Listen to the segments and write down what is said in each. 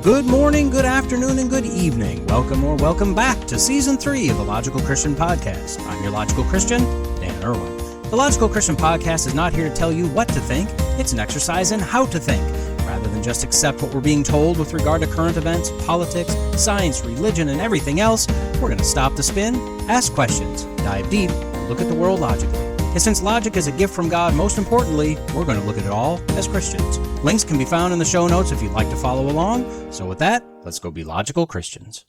Good morning, good afternoon, and good evening. Welcome back to Season 3 of the Logical Christian Podcast. I'm your Logical Christian, Dan Irwin. The Logical Christian Podcast is not here to tell you what to think. It's an exercise in how to think. Rather than just accept what we're being told with regard to current events, politics, science, religion, and everything else, we're going to stop the spin, ask questions, dive deep, and look at the world logically. And since logic is a gift from God, most importantly, we're going to look at it all as Christians. Links can be found in the show notes if you'd like to follow along. So with that, let's go be logical Christians.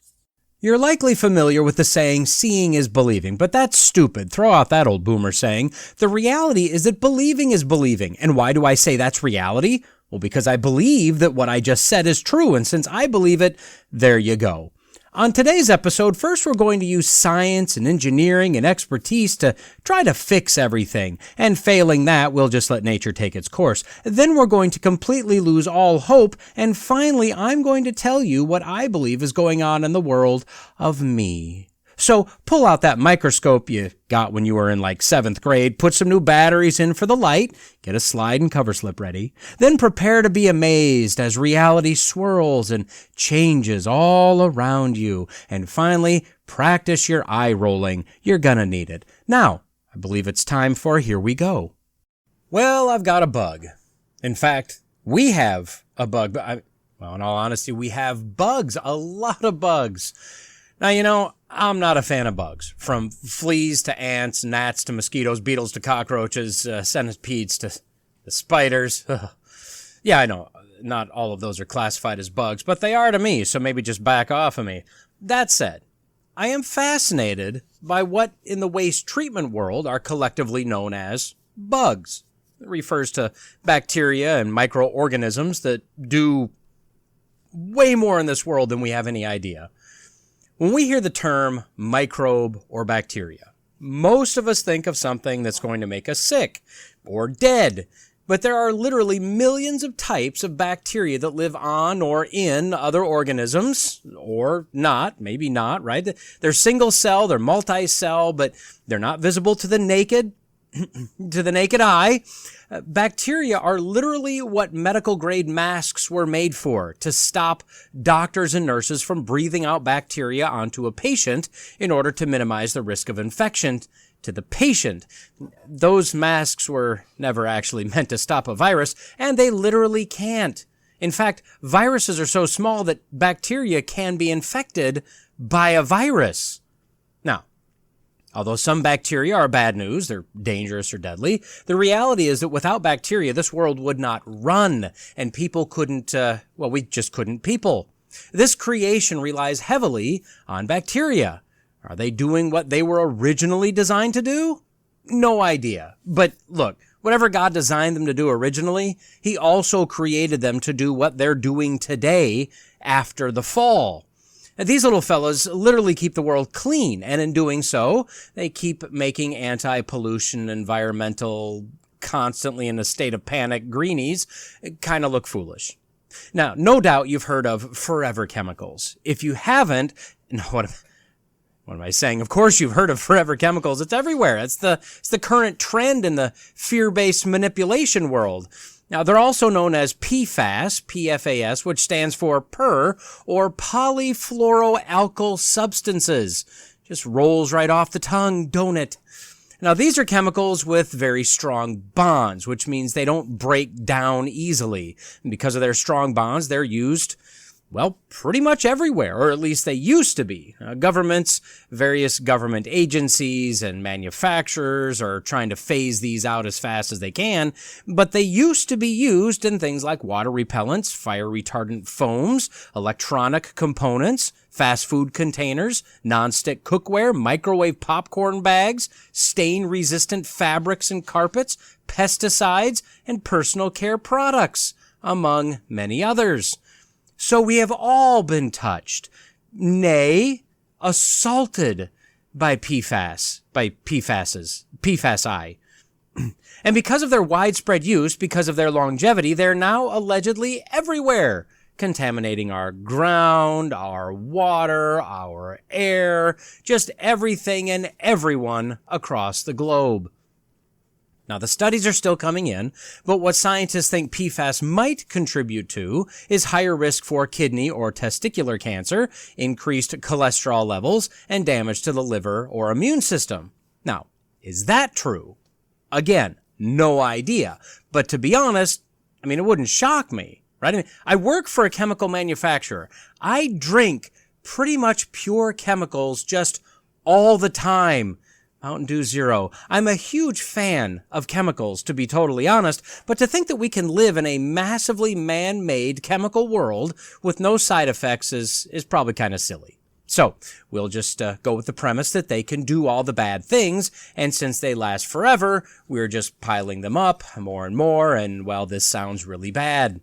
You're likely familiar with the saying, seeing is believing, but that's stupid. Throw out that old boomer saying. The reality is that believing is believing. And why do I say that's reality? Well, because I believe that what I just said is true, and since I believe it, there you go. On today's episode, first we're going to use science and engineering and expertise to try to fix everything, and failing that, we'll just let nature take its course. Then we're going to completely lose all hope, and finally, I'm going to tell you what I believe is going on in the world of me. So pull out that microscope you got when you were in like 7th grade, put some new batteries in for the light, get a slide and cover slip ready, then prepare to be amazed as reality swirls and changes all around you. And finally, practice your eye rolling. You're gonna need it. Now, I believe it's time for Here We Go. Well, I've got a bug. In fact, we have a bug. Well, in all honesty, we have bugs, a lot of bugs. Now, I'm not a fan of bugs. From fleas to ants, gnats to mosquitoes, beetles to cockroaches, centipedes to spiders. Yeah, I know, not all of those are classified as bugs, but they are to me, so maybe just back off of me. That said, I am fascinated by what in the waste treatment world are collectively known as bugs. It refers to bacteria and microorganisms that do way more in this world than we have any idea. When we hear the term microbe or bacteria, most of us think of something that's going to make us sick or dead. But there are literally millions of types of bacteria that live on or in other organisms, or not, maybe not, right? They're single cell, they're multi-cell, but they're not visible to the naked eye. Bacteria are literally what medical grade masks were made for, to stop doctors and nurses from breathing out bacteria onto a patient in order to minimize the risk of infection to the patient. Those masks were never actually meant to stop a virus, and they literally can't. In fact, viruses are so small that bacteria can be infected by a virus. Now, although some bacteria are bad news, they're dangerous or deadly, the reality is that without bacteria, this world would not run, and people couldn't, we just couldn't people. This creation relies heavily on bacteria. Are they doing what they were originally designed to do? No idea. But look, whatever God designed them to do originally, He also created them to do what they're doing today after the fall. These little fellas literally keep the world clean, and in doing so, they keep making anti-pollution, environmental, constantly in a state of panic greenies kind of look foolish. Now, no doubt you've heard of forever chemicals. If you haven't, what am I saying? Of course you've heard of forever chemicals. It's everywhere. It's the current trend in the fear-based manipulation world. Now, they're also known as PFAS, P-F-A-S, which stands for per, or polyfluoroalkyl substances. Just rolls right off the tongue, don't it? Now, these are chemicals with very strong bonds, which means they don't break down easily. And because of their strong bonds, they're used, well, pretty much everywhere, or at least they used to be. Governments, various government agencies and manufacturers are trying to phase these out as fast as they can, but they used to be used in things like water repellents, fire retardant foams, electronic components, fast food containers, nonstick cookware, microwave popcorn bags, stain-resistant fabrics and carpets, pesticides, and personal care products, among many others. So we have all been touched, nay, assaulted by PFAS, PFASI. And because of their widespread use, because of their longevity, they're now allegedly everywhere, contaminating our ground, our water, our air, just everything and everyone across the globe. Now, the studies are still coming in, but what scientists think PFAS might contribute to is higher risk for kidney or testicular cancer, increased cholesterol levels, and damage to the liver or immune system. Now, is that true? Again, no idea. But to be honest, it wouldn't shock me, right? I work for a chemical manufacturer. I drink pretty much pure chemicals just all the time. Mountain Dew Zero. I'm a huge fan of chemicals, to be totally honest, but to think that we can live in a massively man-made chemical world with no side effects is probably kind of silly. So, we'll just go with the premise that they can do all the bad things, and since they last forever, we're just piling them up more and more, and, well, this sounds really bad.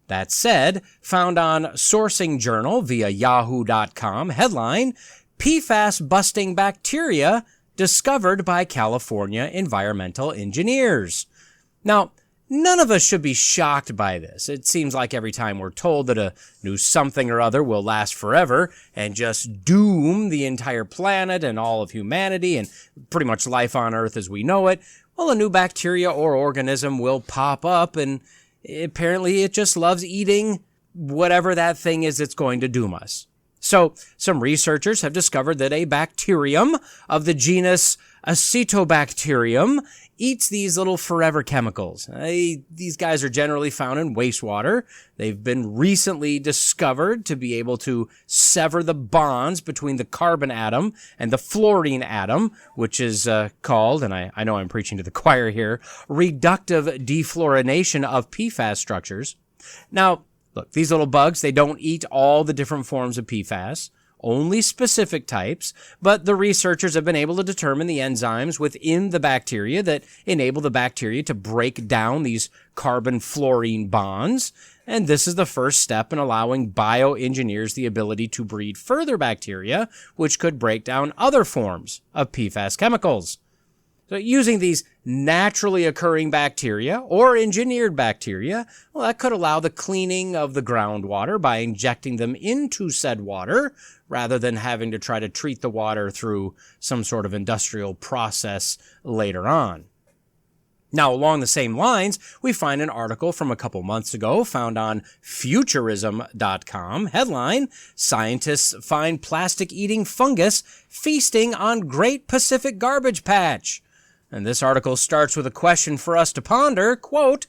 That said, found on Sourcing Journal via yahoo.com, headline, PFAS-busting bacteria discovered by California environmental engineers. Now, none of us should be shocked by this. It seems like every time we're told that a new something or other will last forever and just doom the entire planet and all of humanity and pretty much life on Earth as we know it, well, a new bacteria or organism will pop up, and apparently it just loves eating whatever that thing is that's going to doom us. So, some researchers have discovered that a bacterium of the genus Acetobacterium eats these little forever chemicals. These guys are generally found in wastewater. They've been recently discovered to be able to sever the bonds between the carbon atom and the fluorine atom, which is called, and I know I'm preaching to the choir here, reductive defluorination of PFAS structures. Now, look, these little bugs, they don't eat all the different forms of PFAS, only specific types, but the researchers have been able to determine the enzymes within the bacteria that enable the bacteria to break down these carbon-fluorine bonds, and this is the first step in allowing bioengineers the ability to breed further bacteria, which could break down other forms of PFAS chemicals. So using these naturally occurring bacteria or engineered bacteria, well, that could allow the cleaning of the groundwater by injecting them into said water rather than having to try to treat the water through some sort of industrial process later on. Now, along the same lines, we find an article from a couple months ago found on Futurism.com, headline, Scientists Find Plastic-Eating Fungus Feasting on Great Pacific Garbage Patch. And this article starts with a question for us to ponder, quote,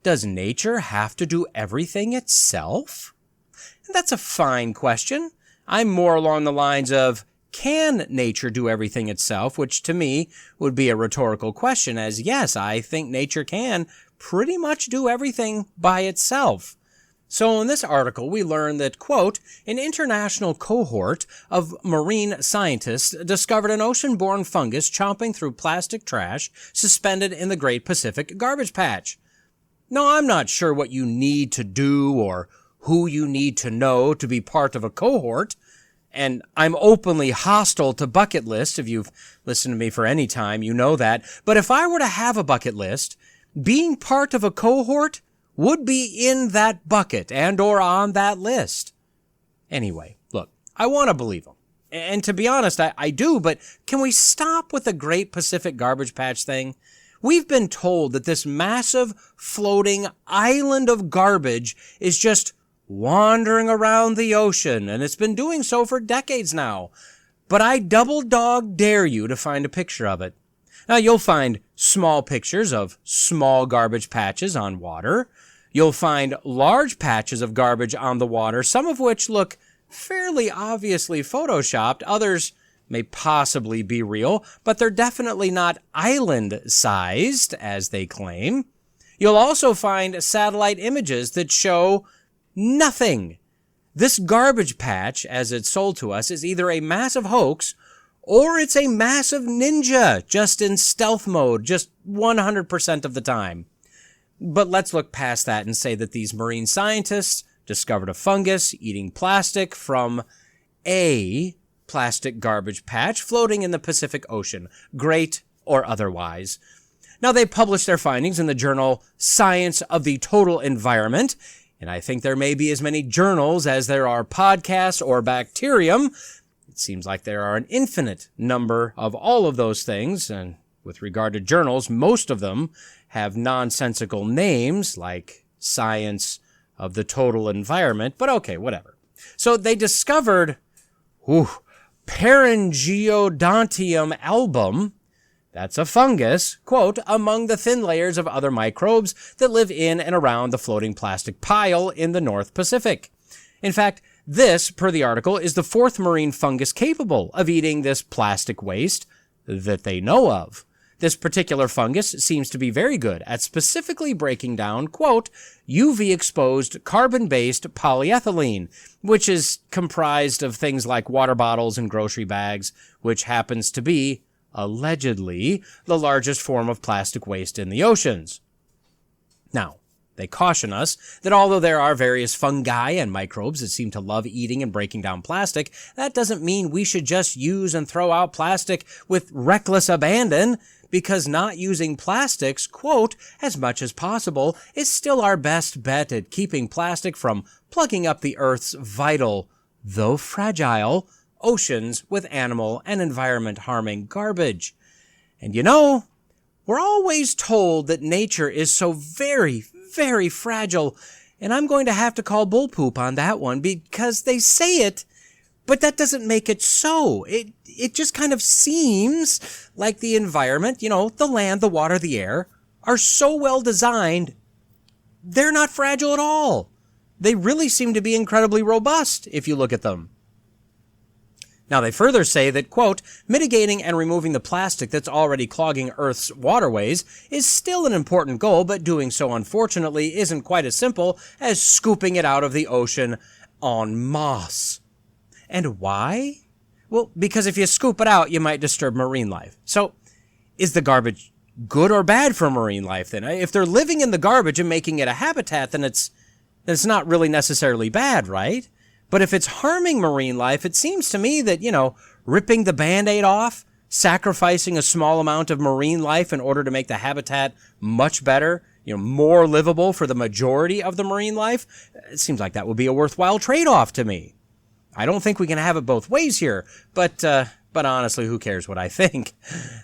does nature have to do everything itself? And that's a fine question. I'm more along the lines of, can nature do everything itself, which to me would be a rhetorical question, as yes, I think nature can pretty much do everything by itself. So in this article, we learn that, quote, an international cohort of marine scientists discovered an ocean-borne fungus chomping through plastic trash suspended in the Great Pacific Garbage Patch. Now, I'm not sure what you need to do or who you need to know to be part of a cohort, and I'm openly hostile to bucket lists. If you've listened to me for any time, you know that. But if I were to have a bucket list, being part of a cohort would be in that bucket and or on that list. Anyway, look, I want to believe them. And to be honest, I do, but can we stop with the Great Pacific Garbage Patch thing? We've been told that this massive floating island of garbage is just wandering around the ocean, and it's been doing so for decades now. But I double dog dare you to find a picture of it. Now, you'll find small pictures of small garbage patches on water. You'll find large patches of garbage on the water, some of which look fairly obviously photoshopped. Others may possibly be real, but they're definitely not island-sized, as they claim. You'll also find satellite images that show nothing. This garbage patch, as it's sold to us, is either a massive hoax or it's a massive ninja, just in stealth mode, just 100% of the time. But let's look past that and say that these marine scientists discovered a fungus eating plastic from a plastic garbage patch floating in the Pacific Ocean, great or otherwise. Now, they published their findings in the journal Science of the Total Environment, and I think there may be as many journals as there are podcasts or bacterium. It seems like there are an infinite number of all of those things, and With regard to journals, most of them have nonsensical names like Science of the Total Environment, but okay, whatever. So they discovered Pharyngiodontium album. That's a fungus, quote, among the thin layers of other microbes that live in and around the floating plastic pile in the North Pacific. In fact, this, per the article, is the fourth marine fungus capable of eating this plastic waste that they know of. This particular fungus seems to be very good at specifically breaking down, quote, UV-exposed carbon-based polyethylene, which is comprised of things like water bottles and grocery bags, which happens to be, allegedly, the largest form of plastic waste in the oceans. Now, they caution us that although there are various fungi and microbes that seem to love eating and breaking down plastic, that doesn't mean we should just use and throw out plastic with reckless abandon, because not using plastics, quote, as much as possible is still our best bet at keeping plastic from plugging up the Earth's vital, though fragile, oceans with animal and environment-harming garbage. And you know, we're always told that nature is so very, very fragile, and I'm going to have to call bull poop on that one because they say it, but that doesn't make it so. It just kind of seems like the environment, the land, the water, the air, are so well designed, they're not fragile at all. They really seem to be incredibly robust if you look at them. Now, they further say that, quote, mitigating and removing the plastic that's already clogging Earth's waterways is still an important goal, but doing so, unfortunately, isn't quite as simple as scooping it out of the ocean en masse. And why? Well, because if you scoop it out, you might disturb marine life. So, is the garbage good or bad for marine life then? If they're living in the garbage and making it a habitat, then it's not really necessarily bad, right? But if it's harming marine life, it seems to me that, ripping the Band-Aid off, sacrificing a small amount of marine life in order to make the habitat much better, more livable for the majority of the marine life, it seems like that would be a worthwhile trade-off to me. I don't think we can have it both ways here, but honestly, who cares what I think?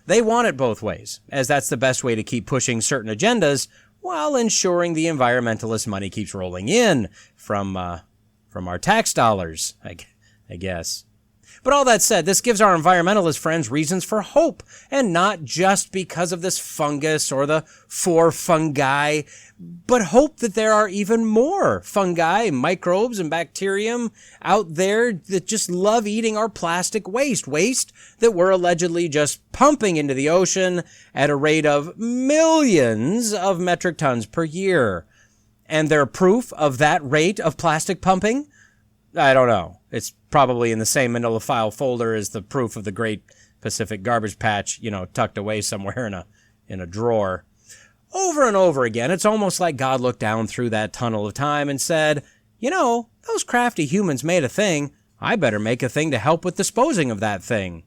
They want it both ways, as that's the best way to keep pushing certain agendas while ensuring the environmentalist money keeps rolling in from our tax dollars, I guess. But all that said, this gives our environmentalist friends reasons for hope, and not just because of this fungus or the 4 fungi, but hope that there are even more fungi, microbes, and bacterium out there that just love eating our plastic waste that we're allegedly just pumping into the ocean at a rate of millions of metric tons per year. And their proof of that rate of plastic pumping? I don't know. It's probably in the same manila file folder as the proof of the Great Pacific Garbage Patch, tucked away somewhere in a drawer. Over and over again, it's almost like God looked down through that tunnel of time and said, those crafty humans made a thing. I better make a thing to help with disposing of that thing.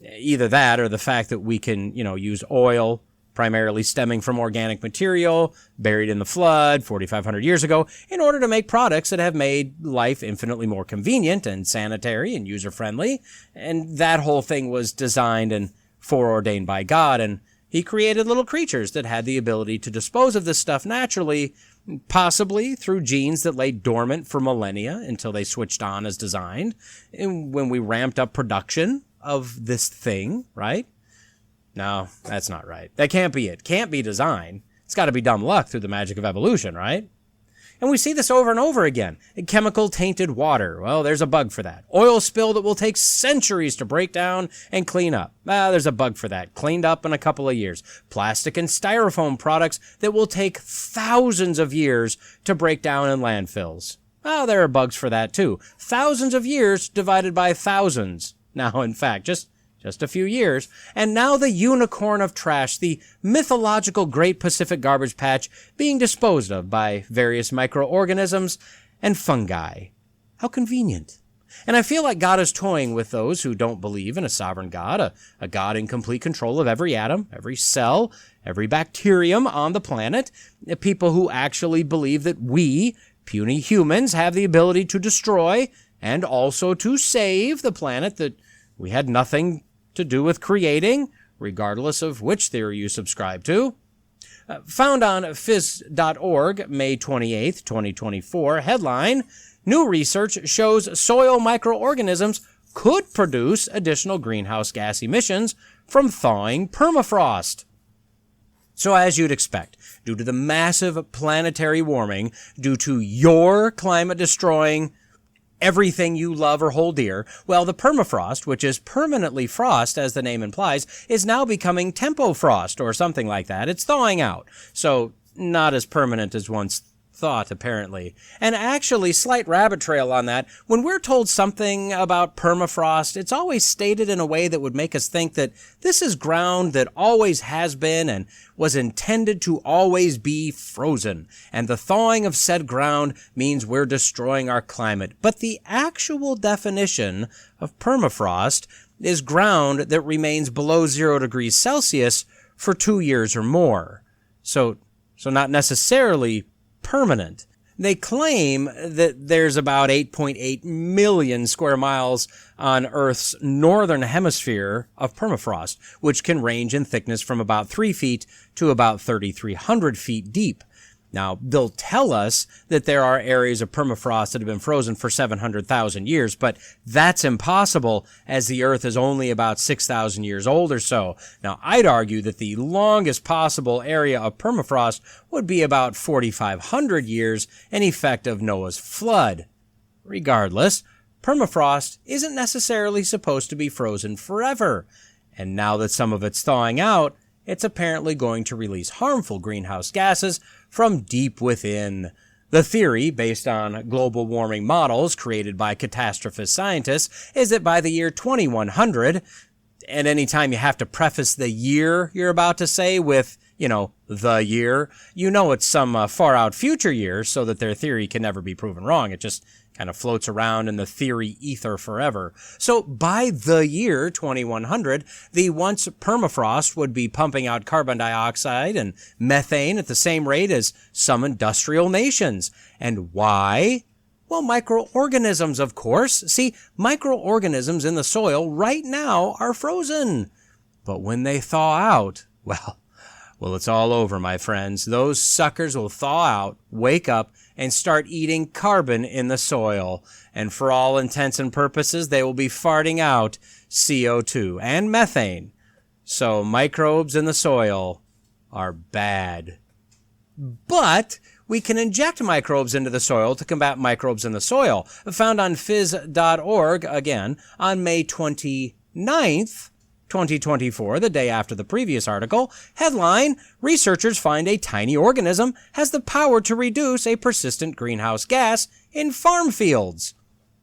Either that or the fact that we can, use oil, primarily stemming from organic material, buried in the flood 4,500 years ago, in order to make products that have made life infinitely more convenient and sanitary and user-friendly. And that whole thing was designed and foreordained by God, and He created little creatures that had the ability to dispose of this stuff naturally, possibly through genes that lay dormant for millennia until they switched on as designed, and when we ramped up production of this thing, right? No, that's not right. That can't be it. Can't be design. It's got to be dumb luck through the magic of evolution, right? And we see this over and over again. Chemical-tainted water. Well, there's a bug for that. Oil spill that will take centuries to break down and clean up. There's a bug for that. Cleaned up in a couple of years. Plastic and styrofoam products that will take thousands of years to break down in landfills. There are bugs for that too. Thousands of years divided by thousands. Now, in fact, just a few years, and now the unicorn of trash, the mythological Great Pacific Garbage Patch, being disposed of by various microorganisms and fungi. How convenient. And I feel like God is toying with those who don't believe in a sovereign God, a God in complete control of every atom, every cell, every bacterium on the planet, people who actually believe that we, puny humans, have the ability to destroy and also to save the planet that we had nothing to do with creating, regardless of which theory you subscribe to. Found on phys.org, May 28, 2024, headline, New research shows soil microorganisms could produce additional greenhouse gas emissions from thawing permafrost. So as you'd expect, due to the massive planetary warming, due to your climate-destroying everything you love or hold dear, well, the permafrost, which is permanently frost, as the name implies, is now becoming tempo frost or something like that. It's thawing out. So not as permanent as once thought, apparently. And actually, slight rabbit trail on that, when we're told something about permafrost, it's always stated in a way that would make us think that this is ground that always has been and was intended to always be frozen, and the thawing of said ground means we're destroying our climate. But the actual definition of permafrost is ground that remains below 0 degrees Celsius for 2 years or more. So not necessarily permanent. They claim that there's about 8.8 million square miles on Earth's northern hemisphere of permafrost, which can range in thickness from about 3 feet to about 3,300 feet deep. Now, they'll tell us that there are areas of permafrost that have been frozen for 700,000 years, but that's impossible as the Earth is only about 6,000 years old or so. Now, I'd argue that the longest possible area of permafrost would be about 4,500 years, an effect of Noah's flood. Regardless, permafrost isn't necessarily supposed to be frozen forever, and now that some of it's thawing out, it's apparently going to release harmful greenhouse gases from deep within. The theory, based on global warming models created by catastrophist scientists, is that by the year 2100, and anytime you have to preface the year you're about to say with, the year, it's some far-out future year so that their theory can never be proven wrong. It just kind of floats around in the theory ether forever. So by the year 2100, the once permafrost would be pumping out carbon dioxide and methane at the same rate as some industrial nations. And why? Well, microorganisms, of course. See, microorganisms in the soil right now are frozen. But when they thaw out, well, it's all over, my friends. Those suckers will thaw out, wake up, and start eating carbon in the soil. And for all intents and purposes, they will be farting out CO2 and methane. So microbes in the soil are bad. But we can inject microbes into the soil to combat microbes in the soil. Found on phys.org, again, on May 29th, 2024, the day after the previous article. Headline, researchers find a tiny organism has the power to reduce a persistent greenhouse gas in farm fields.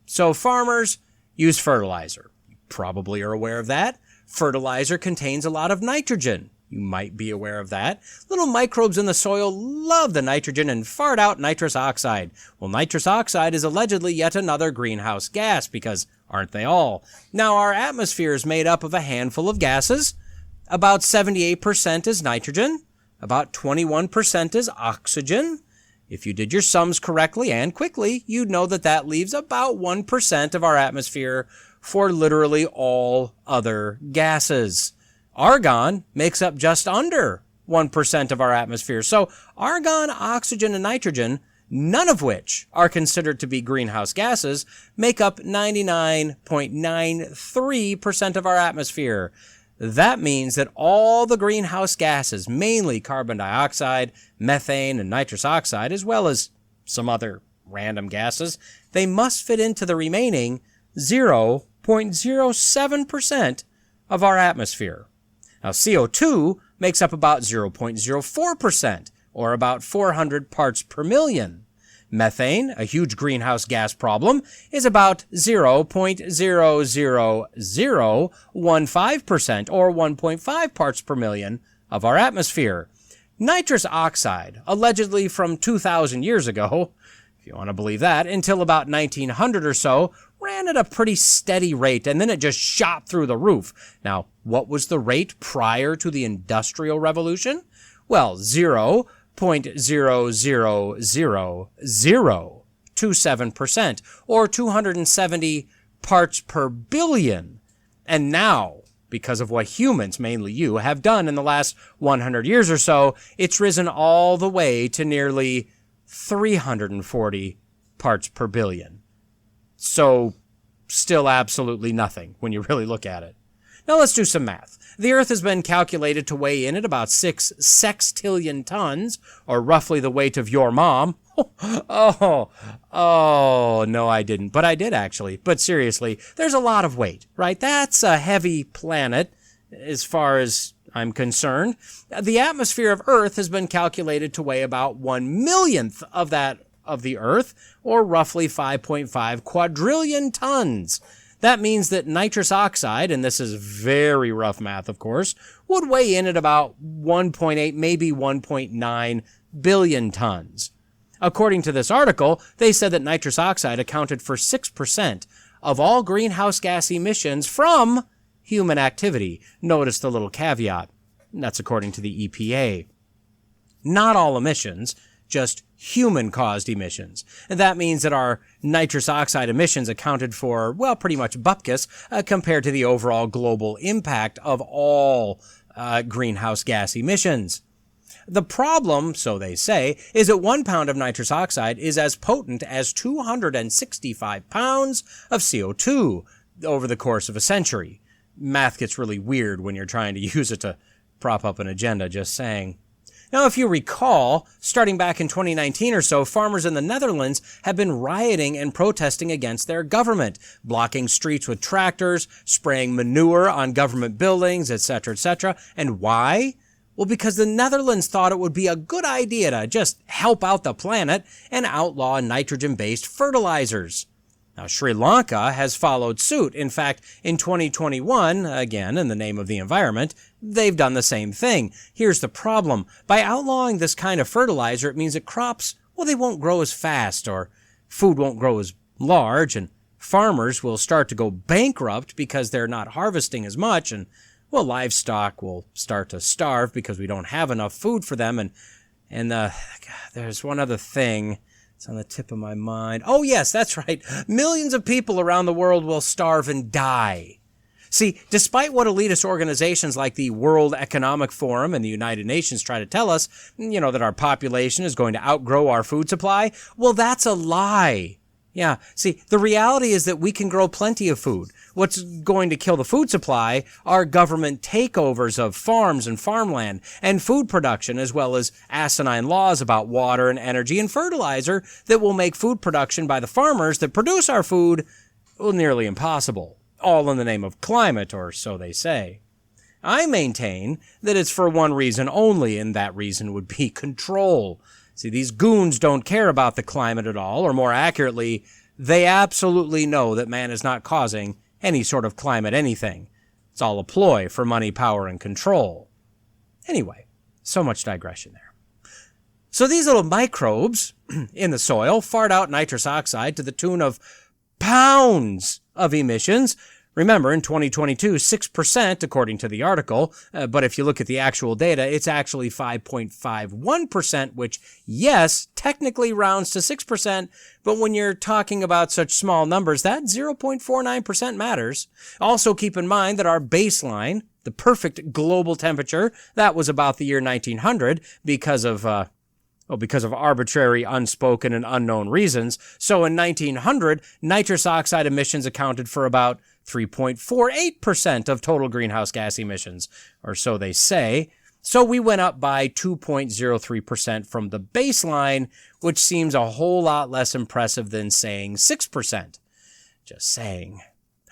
So farmers use fertilizer. You probably are aware of that. Fertilizer contains a lot of nitrogen. You might be aware of that. Little microbes in the soil love the nitrogen and fart out nitrous oxide. Well, nitrous oxide is allegedly yet another greenhouse gas because aren't they all? Now, our atmosphere is made up of a handful of gases. About 78% is nitrogen. About 21% is oxygen. If you did your sums correctly and quickly, you'd know that that leaves about 1% of our atmosphere for literally all other gases. Argon makes up just under 1% of our atmosphere. So argon, oxygen, and nitrogen, none of which are considered to be greenhouse gases, make up 99.93% of our atmosphere. That means that all the greenhouse gases, mainly carbon dioxide, methane, and nitrous oxide, as well as some other random gases, they must fit into the remaining 0.07% of our atmosphere. Now, CO2 makes up about 0.04%, or about 400 parts per million. Methane, a huge greenhouse gas problem, is about 0.00015%, or 1.5 parts per million of our atmosphere. Nitrous oxide, allegedly from 2,000 years ago, if you want to believe that, until about 1900 or so, ran at a pretty steady rate, and then it just shot through the roof. Now, what was the rate prior to the Industrial Revolution? Well, 0.00027%, or 270 parts per billion. And now, because of what humans, mainly you, have done in the last 100 years or so, it's risen all the way to nearly 340 parts per billion. So, still absolutely nothing when you really look at it. Now let's do some math. The Earth has been calculated to weigh in at about 6 sextillion tons, or roughly the weight of your mom. No, I didn't. But I did, actually. But seriously, there's a lot of weight, right? That's a heavy planet, as far as I'm concerned. The atmosphere of Earth has been calculated to weigh about 1/1,000,000th of that of the Earth, or roughly 5.5 quadrillion tons. That means that nitrous oxide, and this is very rough math, of course, would weigh in at about 1.8, maybe 1.9 billion tons. According to this article, they said that nitrous oxide accounted for 6% of all greenhouse gas emissions from human activity. Notice the little caveat. That's according to the EPA. Not all emissions, just human-caused emissions. And that means that our nitrous oxide emissions accounted for, well, pretty much bupkis compared to the overall global impact of all greenhouse gas emissions. The problem, so they say, is that 1 pound of nitrous oxide is as potent as 265 pounds of CO2 over the course of a century. Math gets really weird when you're trying to use it to prop up an agenda, just saying. Now, if you recall, starting back in 2019 or so, farmers in the Netherlands have been rioting and protesting against their government, blocking streets with tractors, spraying manure on government buildings, etc., etc. And why? Well, because the Netherlands thought it would be a good idea to just help out the planet and outlaw nitrogen-based fertilizers. Now, Sri Lanka has followed suit. In fact, in 2021, again, in the name of the environment, they've done the same thing. Here's the problem. By outlawing this kind of fertilizer, it means that crops, well, they won't grow as fast, or food won't grow as large, and farmers will start to go bankrupt because they're not harvesting as much, and, well, livestock will start to starve because we don't have enough food for them, and there's one other thing. It's on the tip of my mind. Oh, yes, that's right. Millions of people around the world will starve and die. See, despite what elitist organizations like the World Economic Forum and the United Nations try to tell us, that our population is going to outgrow our food supply, well, that's a lie. Yeah, see, the reality is that we can grow plenty of food. What's going to kill the food supply are government takeovers of farms and farmland and food production, as well as asinine laws about water and energy and fertilizer that will make food production by the farmers that produce our food, well, nearly impossible. All in the name of climate, or so they say. I maintain that it's for one reason only, and that reason would be control. See, these goons don't care about the climate at all, or more accurately, they absolutely know that man is not causing any sort of climate anything. It's all a ploy for money, power, and control. Anyway, so much digression there. So these little microbes in the soil fart out nitrous oxide to the tune of pounds of emissions. Remember, in 2022, 6% according to the article, but if you look at the actual data, it's actually 5.51%, which, yes, technically rounds to 6%, but when you're talking about such small numbers, that 0.49% matters. Also keep in mind that our baseline, the perfect global temperature, that was about the year 1900 because of arbitrary, unspoken, and unknown reasons. So in 1900, nitrous oxide emissions accounted for about 3.48% of total greenhouse gas emissions, or so they say. So we went up by 2.03% from the baseline, which seems a whole lot less impressive than saying 6%. Just saying.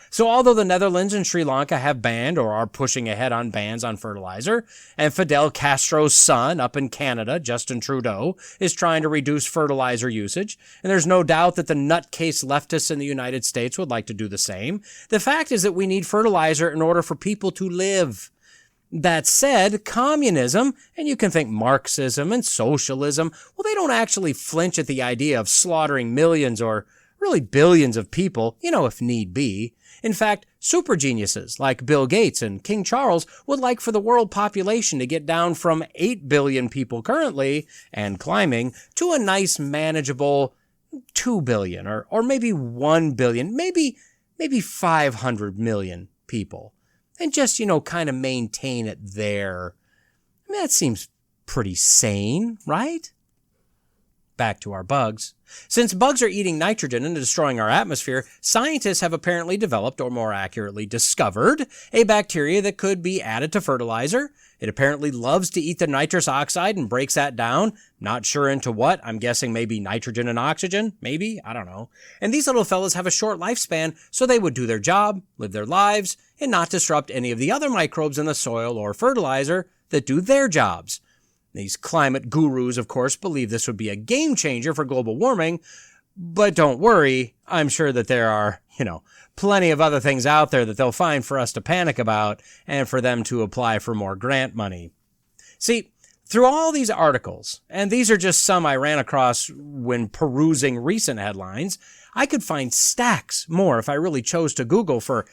So although the Netherlands and Sri Lanka have banned or are pushing ahead on bans on fertilizer, and Fidel Castro's son up in Canada, Justin Trudeau, is trying to reduce fertilizer usage, and there's no doubt that the nutcase leftists in the United States would like to do the same, the fact is that we need fertilizer in order for people to live. That said, communism, and you can think Marxism and socialism, well, they don't actually flinch at the idea of slaughtering millions or really billions of people, if need be. In fact, super geniuses like Bill Gates and King Charles would like for the world population to get down from 8 billion people currently, and climbing, to a nice manageable 2 billion, or maybe 1 billion, maybe 500 million people. and just, kind of maintain it there. I mean, that seems pretty sane, right? Back to our bugs. Since bugs are eating nitrogen and destroying our atmosphere, scientists have apparently developed, or more accurately discovered, a bacteria that could be added to fertilizer. It apparently loves to eat the nitrous oxide and breaks that down. Not sure into what. I'm guessing maybe nitrogen and oxygen. Maybe. I don't know. And these little fellas have a short lifespan, so they would do their job, live their lives, and not disrupt any of the other microbes in the soil or fertilizer that do their jobs. These climate gurus, of course, believe this would be a game changer for global warming, but don't worry, I'm sure that there are, plenty of other things out there that they'll find for us to panic about and for them to apply for more grant money. See, through all these articles, and these are just some I ran across when perusing recent headlines, I could find stacks more if I really chose to Google for,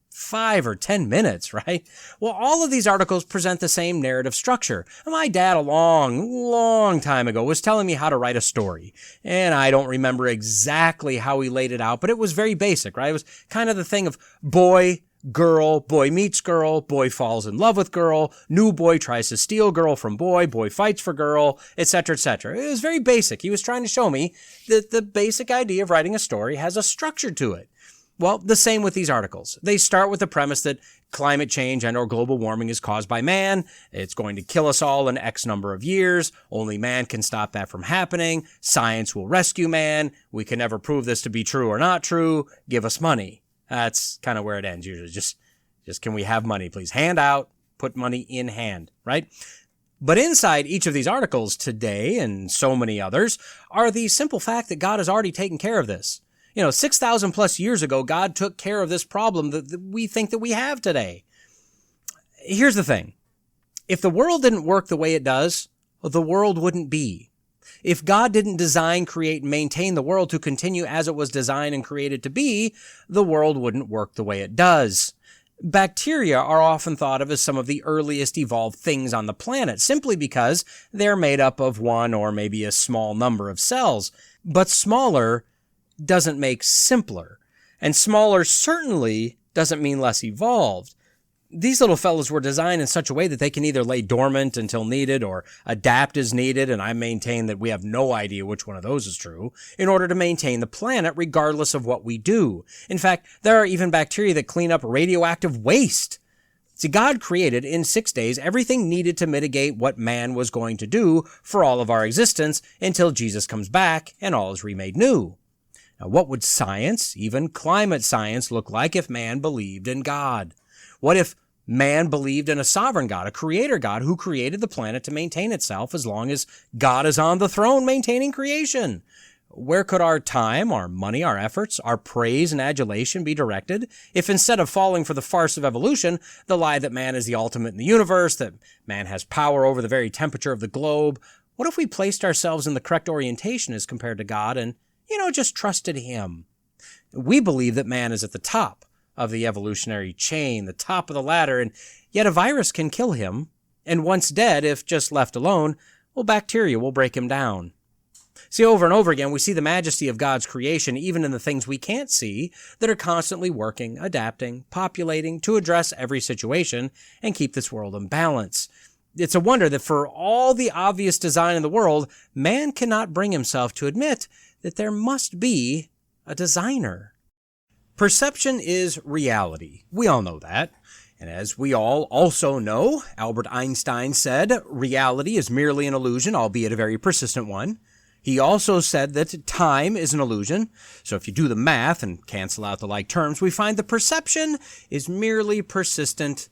5 or 10 minutes, right? Well, all of these articles present the same narrative structure. My dad a long time ago was telling me how to write a story, and I don't remember exactly how he laid it out, but it was very basic, right? It was kind of the thing of boy, girl, boy meets girl, boy falls in love with girl, new boy tries to steal girl from boy, boy fights for girl, etc., etc. It was very basic. He was trying to show me that the basic idea of writing a story has a structure to it. Well, the same with these articles. They start with the premise that climate change and or global warming is caused by man. It's going to kill us all in X number of years. Only man can stop that from happening. Science will rescue man. We can never prove this to be true or not true. Give us money. That's kind of where it ends usually. Just can we have money, please? Hand out, put money in hand, right? But inside each of these articles today and so many others are the simple fact that God has already taken care of this. 6,000 plus years ago, God took care of this problem that we think that we have today. Here's the thing. If the world didn't work the way it does, the world wouldn't be. If God didn't design, create, and maintain the world to continue as it was designed and created to be, the world wouldn't work the way it does. Bacteria are often thought of as some of the earliest evolved things on the planet, simply because they're made up of one or maybe a small number of cells. But smaller doesn't make simpler, and smaller certainly doesn't mean less evolved. These little fellows were designed in such a way that they can either lay dormant until needed or adapt as needed, and I maintain that we have no idea which one of those is true, in order to maintain the planet regardless of what we do. In fact, there are even bacteria that clean up radioactive waste. See, God created in 6 days everything needed to mitigate what man was going to do for all of our existence until Jesus comes back and all is remade new. Now, what would science, even climate science, look like if man believed in God? What if man believed in a sovereign God, a creator God who created the planet to maintain itself as long as God is on the throne maintaining creation? Where could our time, our money, our efforts, our praise and adulation be directed if instead of falling for the farce of evolution, the lie that man is the ultimate in the universe, that man has power over the very temperature of the globe, what if we placed ourselves in the correct orientation as compared to God and just trusted him? We believe that man is at the top of the evolutionary chain, the top of the ladder, and yet a virus can kill him. And once dead, if just left alone, bacteria will break him down. See, over and over again, we see the majesty of God's creation, even in the things we can't see, that are constantly working, adapting, populating to address every situation and keep this world in balance. It's a wonder that for all the obvious design in the world, man cannot bring himself to admit that there must be a designer. Perception is reality. We all know that. And as we all also know, Albert Einstein said, reality is merely an illusion, albeit a very persistent one. He also said that time is an illusion. So if you do the math and cancel out the like terms, we find the perception is merely persistent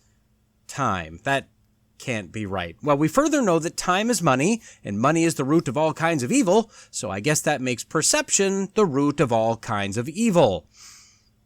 time. That can't be right. Well, we further know that time is money, and money is the root of all kinds of evil, so I guess that makes perception the root of all kinds of evil.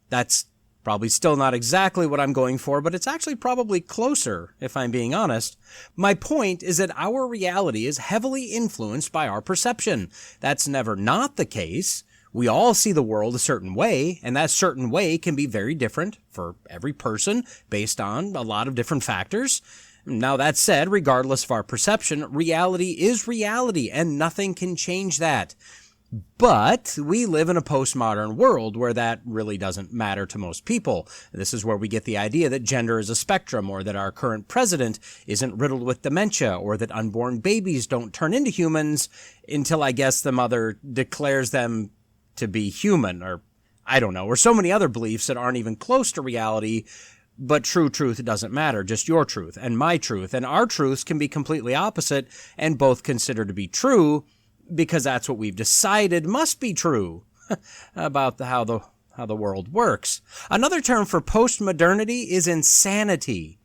That's probably still not exactly what I'm going for, but it's actually probably closer, if I'm being honest. My point is that our reality is heavily influenced by our perception. That's never not the case. We all see the world a certain way, and that certain way can be very different for every person based on a lot of different factors. Now, that said, regardless of our perception, reality is reality, and nothing can change that. But we live in a postmodern world where that really doesn't matter to most people. This is where we get the idea that gender is a spectrum, or that our current president isn't riddled with dementia, or that unborn babies don't turn into humans until, I guess, the mother declares them to be human, or I don't know, or so many other beliefs that aren't even close to reality. But true truth doesn't matter, just your truth and my truth. And our truths can be completely opposite and both considered to be true, because that's what we've decided must be true about how the world works. Another term for postmodernity is insanity.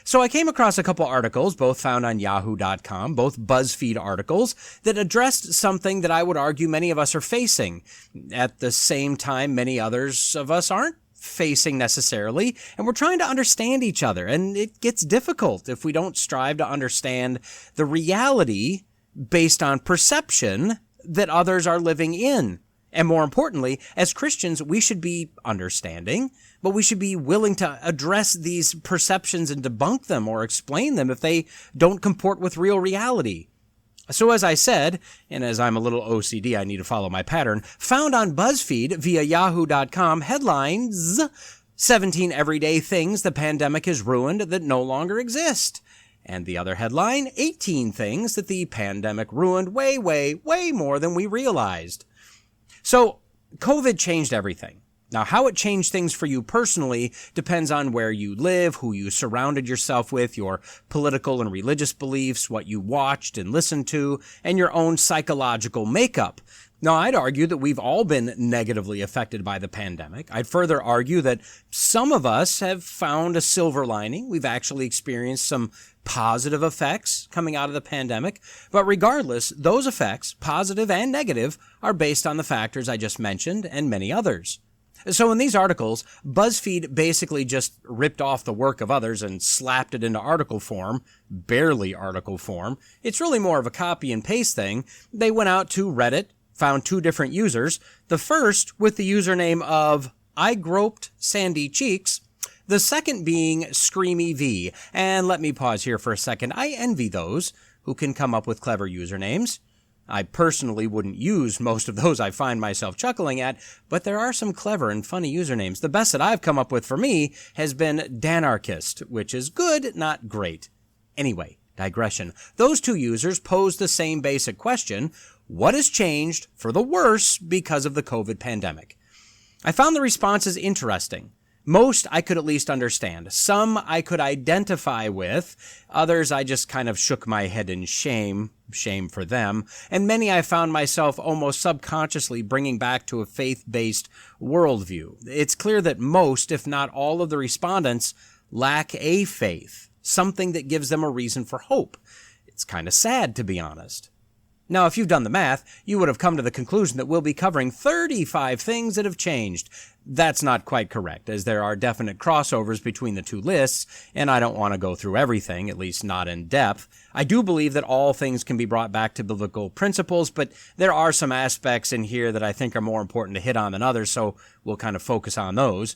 So I came across a couple articles, both found on yahoo.com, both BuzzFeed articles, that addressed something that I would argue many of us are facing. At the same time, many others of us aren't facing necessarily, and we're trying to understand each other. And it gets difficult if we don't strive to understand the reality based on perception that others are living in. And more importantly, as Christians, we should be understanding, but we should be willing to address these perceptions and debunk them or explain them if they don't comport with real reality. So as I said, and as I'm a little OCD, I need to follow my pattern, found on BuzzFeed via yahoo.com headlines, 17 everyday things the pandemic has ruined that no longer exist. And the other headline, 18 things that the pandemic ruined way, way, way more than we realized. So COVID changed everything. Now, how it changed things for you personally depends on where you live, who you surrounded yourself with, your political and religious beliefs, what you watched and listened to, and your own psychological makeup. Now, I'd argue that we've all been negatively affected by the pandemic. I'd further argue that some of us have found a silver lining. We've actually experienced some positive effects coming out of the pandemic. But regardless, those effects, positive and negative, are based on the factors I just mentioned and many others. So in these articles, BuzzFeed basically just ripped off the work of others and slapped it into article form, barely article form. It's really more of a copy and paste thing. They went out to Reddit, found two different users, the first with the username of I Groped Sandy Cheeks, the second being Screamy V. And let me pause here for a second. I envy those who can come up with clever usernames. I personally wouldn't use most of those I find myself chuckling at, but there are some clever and funny usernames. The best that I've come up with for me has been Danarchist, which is good, not great. Anyway, digression. Those two users posed the same basic question: what has changed for the worse because of the COVID pandemic? I found the responses interesting. Most I could at least understand. Some I could identify with. Others I just kind of shook my head in shame for them. And many I found myself almost subconsciously bringing back to a faith-based worldview. It's clear that most, if not all of the respondents, lack a faith, something that gives them a reason for hope. It's kind of sad, to be honest. Now, if you've done the math, you would have come to the conclusion that we'll be covering 35 things that have changed. That's not quite correct, as there are definite crossovers between the two lists, and I don't want to go through everything, at least not in depth. I do believe that all things can be brought back to biblical principles, but there are some aspects in here that I think are more important to hit on than others, so we'll kind of focus on those.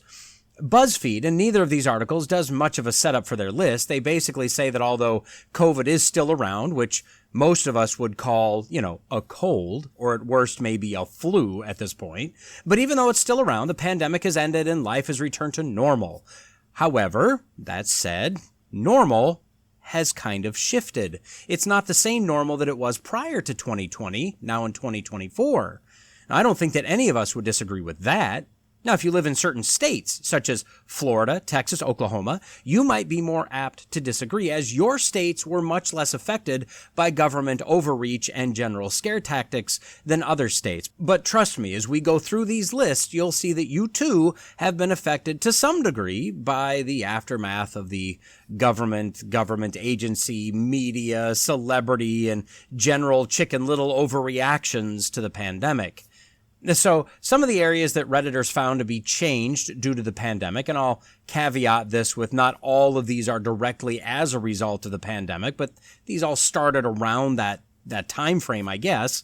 BuzzFeed, in neither of these articles, does much of a setup for their list. They basically say that although COVID is still around, which most of us would call, a cold, or at worst maybe a flu at this point, but even though it's still around, the pandemic has ended and life has returned to normal. However, that said, normal has kind of shifted. It's not the same normal that it was prior to 2020, now in 2024. Now, I don't think that any of us would disagree with that. Now, if you live in certain states, such as Florida, Texas, Oklahoma, you might be more apt to disagree, as your states were much less affected by government overreach and general scare tactics than other states. But trust me, as we go through these lists, you'll see that you too have been affected to some degree by the aftermath of the government agency, media, celebrity, and general Chicken Little overreactions to the pandemic. So some of the areas that Redditors found to be changed due to the pandemic, and I'll caveat this with not all of these are directly as a result of the pandemic, but these all started around that time frame, I guess.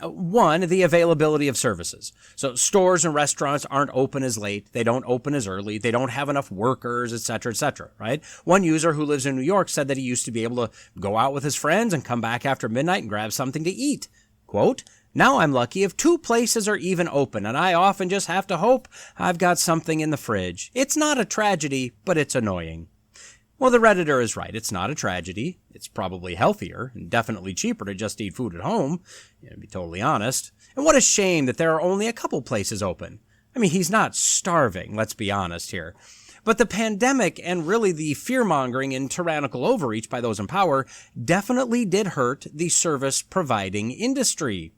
One, the availability of services. So stores and restaurants aren't open as late. They don't open as early. They don't have enough workers, et cetera, right? One user who lives in New York said that he used to be able to go out with his friends and come back after midnight and grab something to eat. Quote, "Now I'm lucky if 2 places are even open, and I often just have to hope I've got something in the fridge. It's not a tragedy, but it's annoying." Well, the Redditor is right. It's not a tragedy. It's probably healthier and definitely cheaper to just eat food at home, to be totally honest. And what a shame that there are only a couple places open. I mean, he's not starving, let's be honest here. But the pandemic and really the fear-mongering and tyrannical overreach by those in power definitely did hurt the service-providing industry.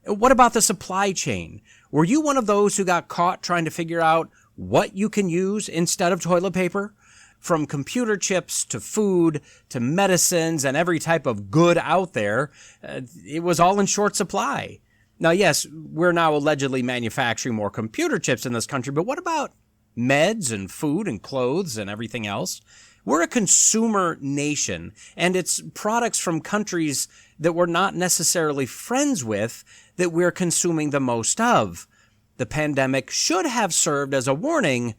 What about the supply chain? Were you one of those who got caught trying to figure out what you can use instead of toilet paper? From computer chips to food to medicines and every type of good out there, it was all in short supply. Now, yes, we're now allegedly manufacturing more computer chips in this country, but what about meds and food and clothes and everything else? We're a consumer nation, and it's products from countries that we're not necessarily friends with that we're consuming the most of. The pandemic should have served as a warning.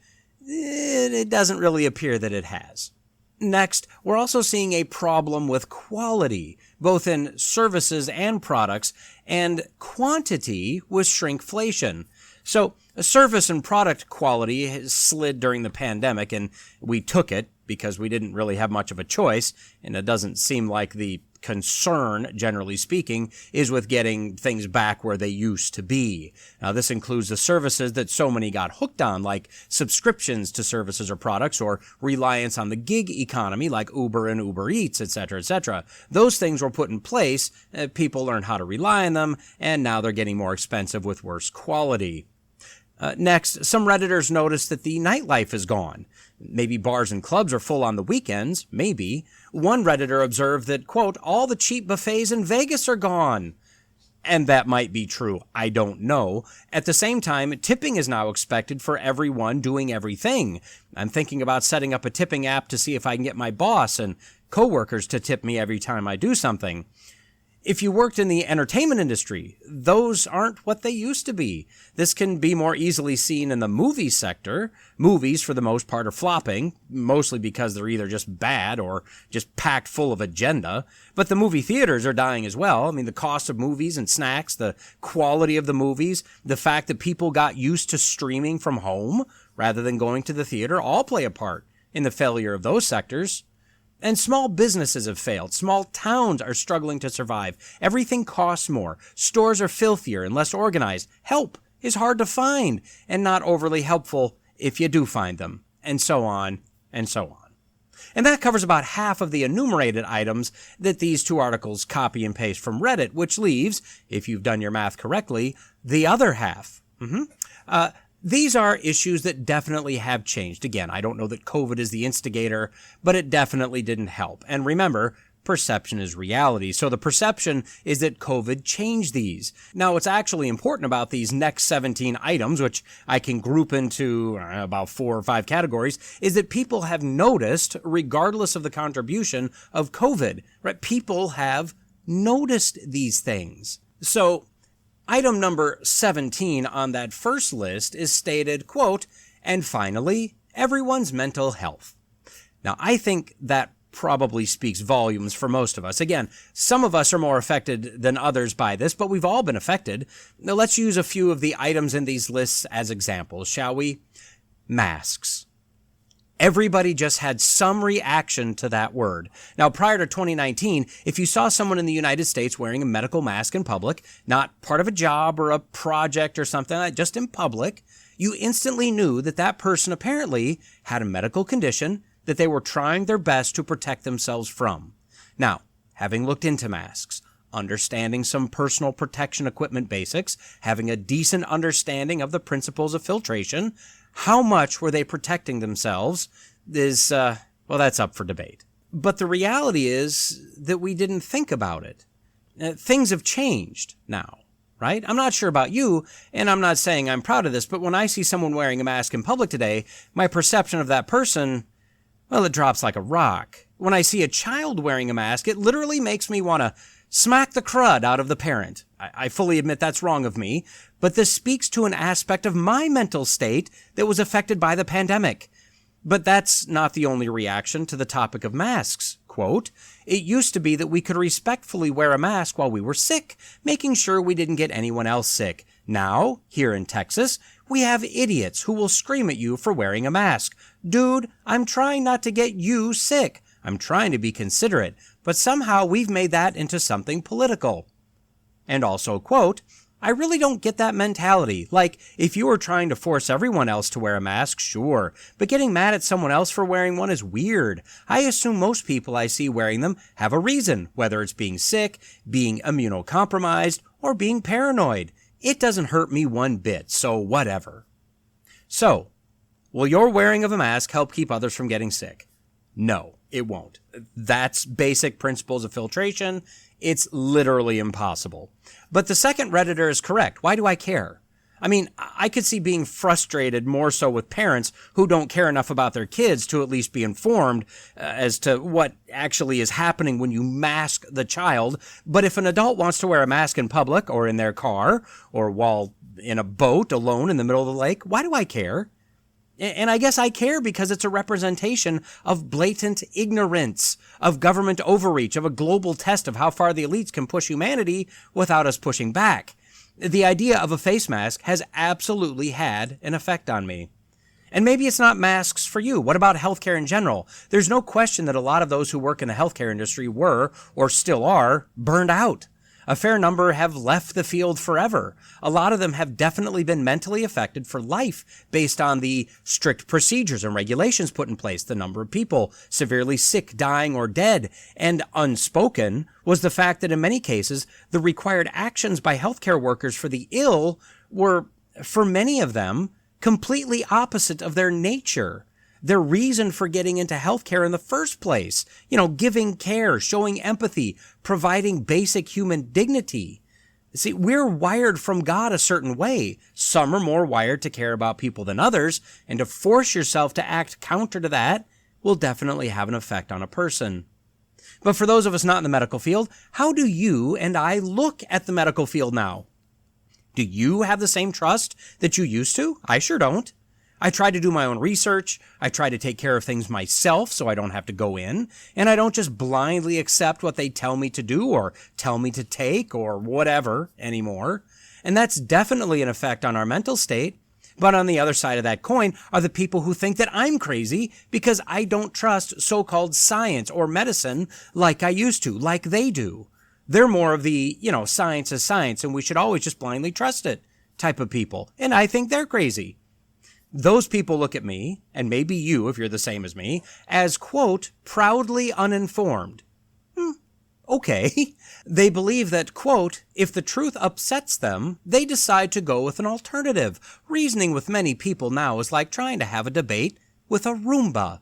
It doesn't really appear that it has. Next, we're also seeing a problem with quality, both in services and products, and quantity with shrinkflation. So, service and product quality has slid during the pandemic, and we took it because we didn't really have much of a choice, and it doesn't seem like the concern, generally speaking, is with getting things back where they used to be. Now, this includes the services that so many got hooked on, like subscriptions to services or products, or reliance on the gig economy, like Uber and Uber Eats, etc., etc. Those things were put in place, people learned how to rely on them, and now they're getting more expensive with worse quality. Next, some Redditors noticed that the nightlife is gone. Maybe bars and clubs are full on the weekends, maybe. One Redditor observed that, quote, "all the cheap buffets in Vegas are gone." And that might be true. I don't know. At the same time, tipping is now expected for everyone doing everything. I'm thinking about setting up a tipping app to see if I can get my boss and coworkers to tip me every time I do something. If you worked in the entertainment industry, those aren't what they used to be. This can be more easily seen in the movie sector. Movies, for the most part, are flopping, mostly because they're either just bad or just packed full of agenda. But the movie theaters are dying as well. I mean, the cost of movies and snacks, the quality of the movies, the fact that people got used to streaming from home rather than going to the theater, all play a part in the failure of those sectors. And small businesses have failed. Small towns are struggling to survive. Everything costs more. Stores are filthier and less organized. Help is hard to find and not overly helpful if you do find them. And so on and so on. And that covers about half of the enumerated items that these 2 articles copy and paste from Reddit, which leaves, if you've done your math correctly, the other half. These are issues that definitely have changed. Again, I don't know that COVID is the instigator, but it definitely didn't help. And remember, perception is reality. So the perception is that COVID changed these. Now, what's actually important about these next 17 items, which I can group into about 4 or 5 categories, is that people have noticed, regardless of the contribution of COVID, right? People have noticed these things. So item number 17 on that first list is stated, quote, "and finally, everyone's mental health." Now, I think that probably speaks volumes for most of us. Again, some of us are more affected than others by this, but we've all been affected. Now, let's use a few of the items in these lists as examples, shall we? Masks. Everybody just had some reaction to that word. Now, prior to 2019, if you saw someone in the United States wearing a medical mask in public, not part of a job or a project or something like that, just in public, you instantly knew that that person apparently had a medical condition that they were trying their best to protect themselves from. Now, having looked into masks, understanding some personal protection equipment basics, having a decent understanding of the principles of filtration, how much were they protecting themselves is, well, that's up for debate. But the reality is that we didn't think about it. Things have changed now, right? I'm not sure about you, and I'm not saying I'm proud of this, but when I see someone wearing a mask in public today, my perception of that person, well, it drops like a rock. When I see a child wearing a mask, it literally makes me want to smack the crud out of the parent. I fully admit that's wrong of me, but this speaks to an aspect of my mental state that was affected by the pandemic. But that's not the only reaction to the topic of masks. Quote, "It used to be that we could respectfully wear a mask while we were sick, making sure we didn't get anyone else sick. Now, here in Texas, we have idiots who will scream at you for wearing a mask. Dude, I'm trying not to get you sick. I'm trying to be considerate, but somehow we've made that into something political." And also, quote, "I really don't get that mentality. Like, if you were trying to force everyone else to wear a mask, sure, but getting mad at someone else for wearing one is weird. I assume most people I see wearing them have a reason, whether it's being sick, being immunocompromised, or being paranoid. It doesn't hurt me one bit, so whatever." So, will your wearing of a mask help keep others from getting sick? No, it won't. That's basic principles of filtration. It's literally impossible. But the second Redditor is correct. Why do I care? I mean, I could see being frustrated more so with parents who don't care enough about their kids to at least be informed as to what actually is happening when you mask the child. But if an adult wants to wear a mask in public or in their car or while in a boat alone in the middle of the lake, why do I care? And I guess I care because it's a representation of blatant ignorance, of government overreach, of a global test of how far the elites can push humanity without us pushing back. The idea of a face mask has absolutely had an effect on me. And maybe it's not masks for you. What about healthcare in general? There's no question that a lot of those who work in the healthcare industry were, or still are, burned out. A fair number have left the field forever. A lot of them have definitely been mentally affected for life based on the strict procedures and regulations put in place, the number of people severely sick, dying, or dead. And unspoken was the fact that in many cases, the required actions by healthcare workers for the ill were, for many of them, completely opposite of their nature. Their reason for getting into healthcare in the first place, giving care, showing empathy, providing basic human dignity. See, we're wired from God a certain way. Some are more wired to care about people than others, and to force yourself to act counter to that will definitely have an effect on a person. But for those of us not in the medical field, how do you and I look at the medical field now? Do you have the same trust that you used to? I sure don't. I try to do my own research. I try to take care of things myself so I don't have to go in. And I don't just blindly accept what they tell me to do or tell me to take or whatever anymore. And that's definitely an effect on our mental state. But on the other side of that coin are the people who think that I'm crazy because I don't trust so-called science or medicine like I used to, like they do. They're more of the, science is science and we should always just blindly trust it type of people. And I think they're crazy. Those people look at me, and maybe you, if you're the same as me, as, quote, proudly uninformed. Okay. They believe that, quote, if the truth upsets them, they decide to go with an alternative. Reasoning with many people now is like trying to have a debate with a Roomba.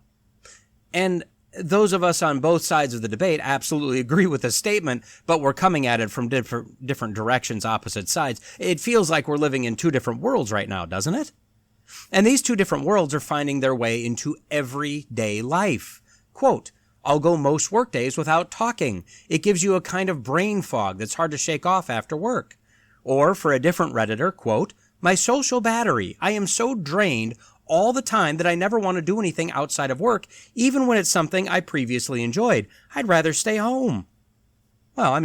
And those of us on both sides of the debate absolutely agree with this statement, but we're coming at it from different directions, opposite sides. It feels like we're living in two different worlds right now, doesn't it? And these two different worlds are finding their way into everyday life. Quote, I'll go most work days without talking. It gives you a kind of brain fog that's hard to shake off after work. Or for a different Redditor, quote, my social battery. I am so drained all the time that I never want to do anything outside of work, even when it's something I previously enjoyed. I'd rather stay home. Well,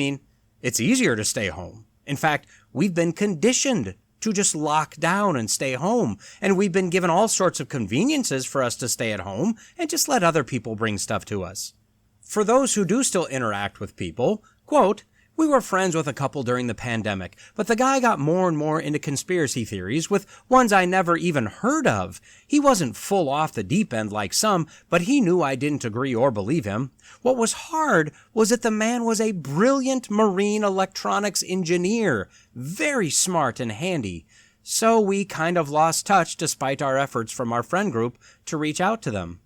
it's easier to stay home. In fact, we've been conditioned to just lock down and stay home. And we've been given all sorts of conveniences for us to stay at home and just let other people bring stuff to us. For those who do still interact with people, quote, we were friends with a couple during the pandemic, but the guy got more and more into conspiracy theories with ones I never even heard of. He wasn't full off the deep end like some, but he knew I didn't agree or believe him. What was hard was that the man was a brilliant marine electronics engineer, very smart and handy. So we kind of lost touch despite our efforts from our friend group to reach out to them.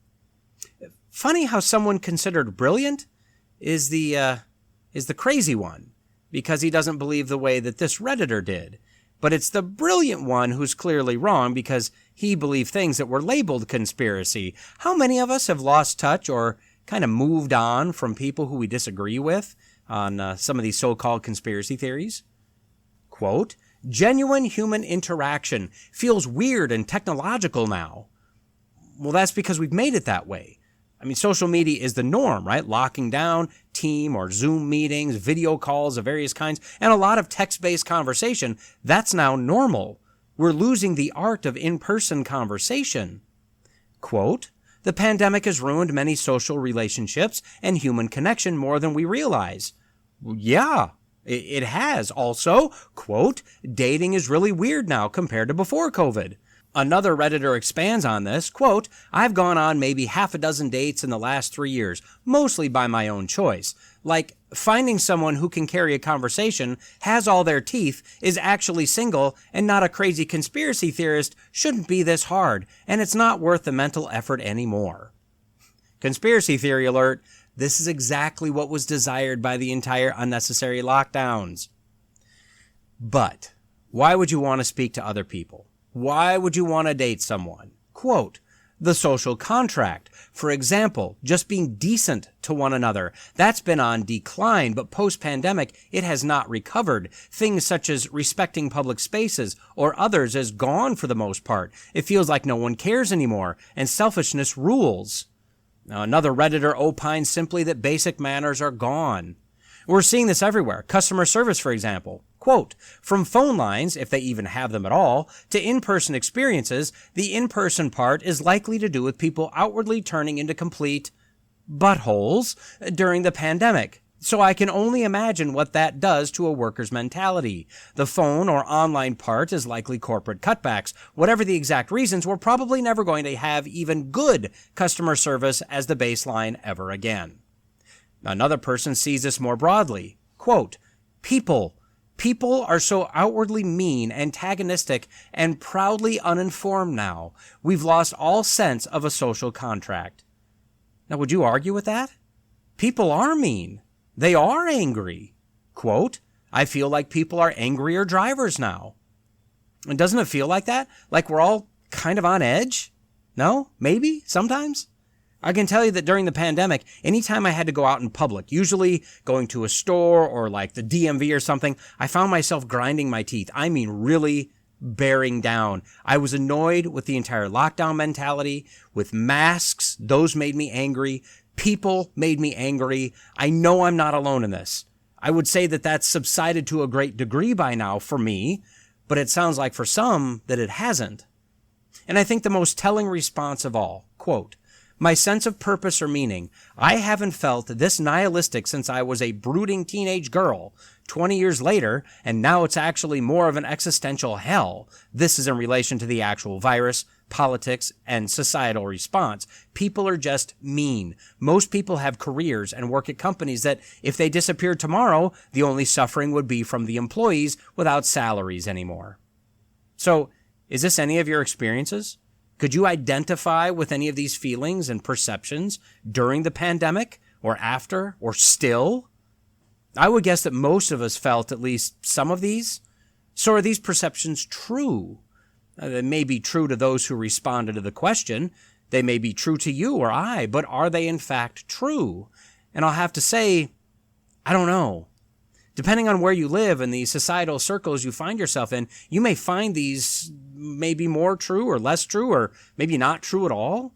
Funny how someone considered brilliant is the crazy one, because he doesn't believe the way that this Redditor did. But it's the brilliant one who's clearly wrong because he believed things that were labeled conspiracy. How many of us have lost touch or kind of moved on from people who we disagree with on some of these so-called conspiracy theories? Quote, genuine human interaction feels weird and technological now. Well, that's because we've made it that way. I mean, social media is the norm, right? Locking down team or Zoom meetings, video calls of various kinds, and a lot of text-based conversation. That's now normal. We're losing the art of in-person conversation. Quote, the pandemic has ruined many social relationships and human connection more than we realize. Yeah, it has. Also, quote, dating is really weird now compared to before COVID. Another Redditor expands on this, quote, I've gone on maybe half a dozen dates in the last 3 years, mostly by my own choice. Like, finding someone who can carry a conversation, has all their teeth, is actually single, and not a crazy conspiracy theorist shouldn't be this hard, and it's not worth the mental effort anymore. Conspiracy theory alert, this is exactly what was desired by the entire unnecessary lockdowns. But, why would you want to speak to other people? Why would you want to date someone? Quote, the social contract. For example, just being decent to one another. That's been on decline, but post-pandemic, it has not recovered. Things such as respecting public spaces or others is gone for the most part. It feels like no one cares anymore, and selfishness rules. Now, another Redditor opines simply that basic manners are gone. We're seeing this everywhere. Customer service, for example. Quote, from phone lines, if they even have them at all, to in-person experiences, the in-person part is likely to do with people outwardly turning into complete buttholes during the pandemic. So I can only imagine what that does to a worker's mentality. The phone or online part is likely corporate cutbacks. Whatever the exact reasons, we're probably never going to have even good customer service as the baseline ever again. Another person sees this more broadly. Quote, People are so outwardly mean, antagonistic, and proudly uninformed now. We've lost all sense of a social contract. Now, would you argue with that? People are mean. They are angry. Quote, I feel like people are angrier drivers now. And doesn't it feel like that? Like we're all kind of on edge? No? Maybe? Sometimes? I can tell you that during the pandemic, anytime I had to go out in public, usually going to a store or like the DMV or something, I found myself grinding my teeth. I mean, really bearing down. I was annoyed with the entire lockdown mentality, with masks. Those made me angry. People made me angry. I know I'm not alone in this. I would say that that's subsided to a great degree by now for me, but it sounds like for some that it hasn't. And I think the most telling response of all, quote, my sense of purpose or meaning, I haven't felt this nihilistic since I was a brooding teenage girl. 20 years later, and now it's actually more of an existential hell. This is in relation to the actual virus, politics, and societal response. People are just mean. Most people have careers and work at companies that, if they disappeared tomorrow, the only suffering would be from the employees without salaries anymore. So, is this any of your experiences? Could you identify with any of these feelings and perceptions during the pandemic, or after, or still? I would guess that most of us felt at least some of these. So are these perceptions true? They may be true to those who responded to the question. They may be true to you or I, but are they in fact true? And I'll have to say, I don't know. Depending on where you live and the societal circles you find yourself in, you may find these maybe more true or less true or maybe not true at all.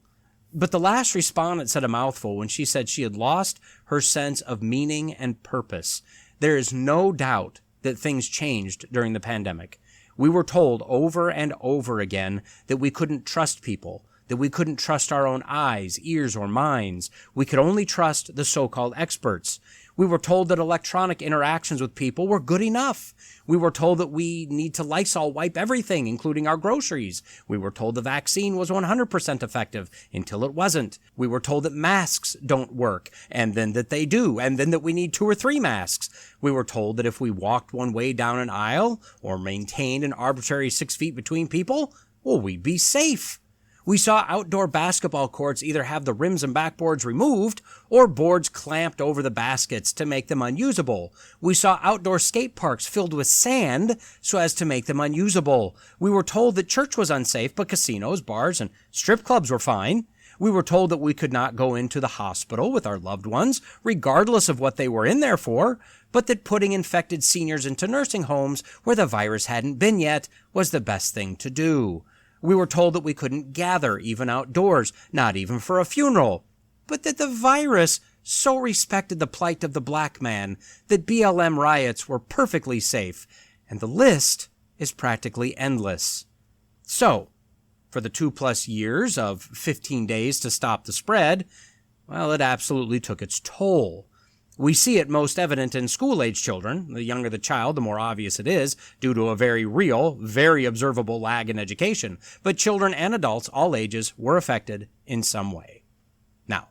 But the last respondent said a mouthful when she said she had lost her sense of meaning and purpose. There is no doubt that things changed during the pandemic. We were told over and over again that we couldn't trust people, that we couldn't trust our own eyes, ears, or minds. We could only trust the so-called experts. We were told that electronic interactions with people were good enough. We were told that we need to Lysol wipe everything, including our groceries. We were told the vaccine was 100% effective until it wasn't. We were told that masks don't work, and then that they do, and then that we need 2 or 3 masks. We were told that if we walked one way down an aisle or maintained an arbitrary 6 feet between people, well, we'd be safe. We saw outdoor basketball courts either have the rims and backboards removed or boards clamped over the baskets to make them unusable. We saw outdoor skate parks filled with sand so as to make them unusable. We were told that church was unsafe, but casinos, bars, and strip clubs were fine. We were told that we could not go into the hospital with our loved ones, regardless of what they were in there for, but that putting infected seniors into nursing homes where the virus hadn't been yet was the best thing to do. We were told that we couldn't gather even outdoors, not even for a funeral. but that the virus so respected the plight of the black man that BLM riots were perfectly safe, and the list is practically endless. So, for the 2+ years of 15 days to stop the spread, well, it absolutely took its toll. We see it most evident in school-age children. The younger the child, the more obvious it is, due to a very real, very observable lag in education. But children and adults, all ages, were affected in some way. Now,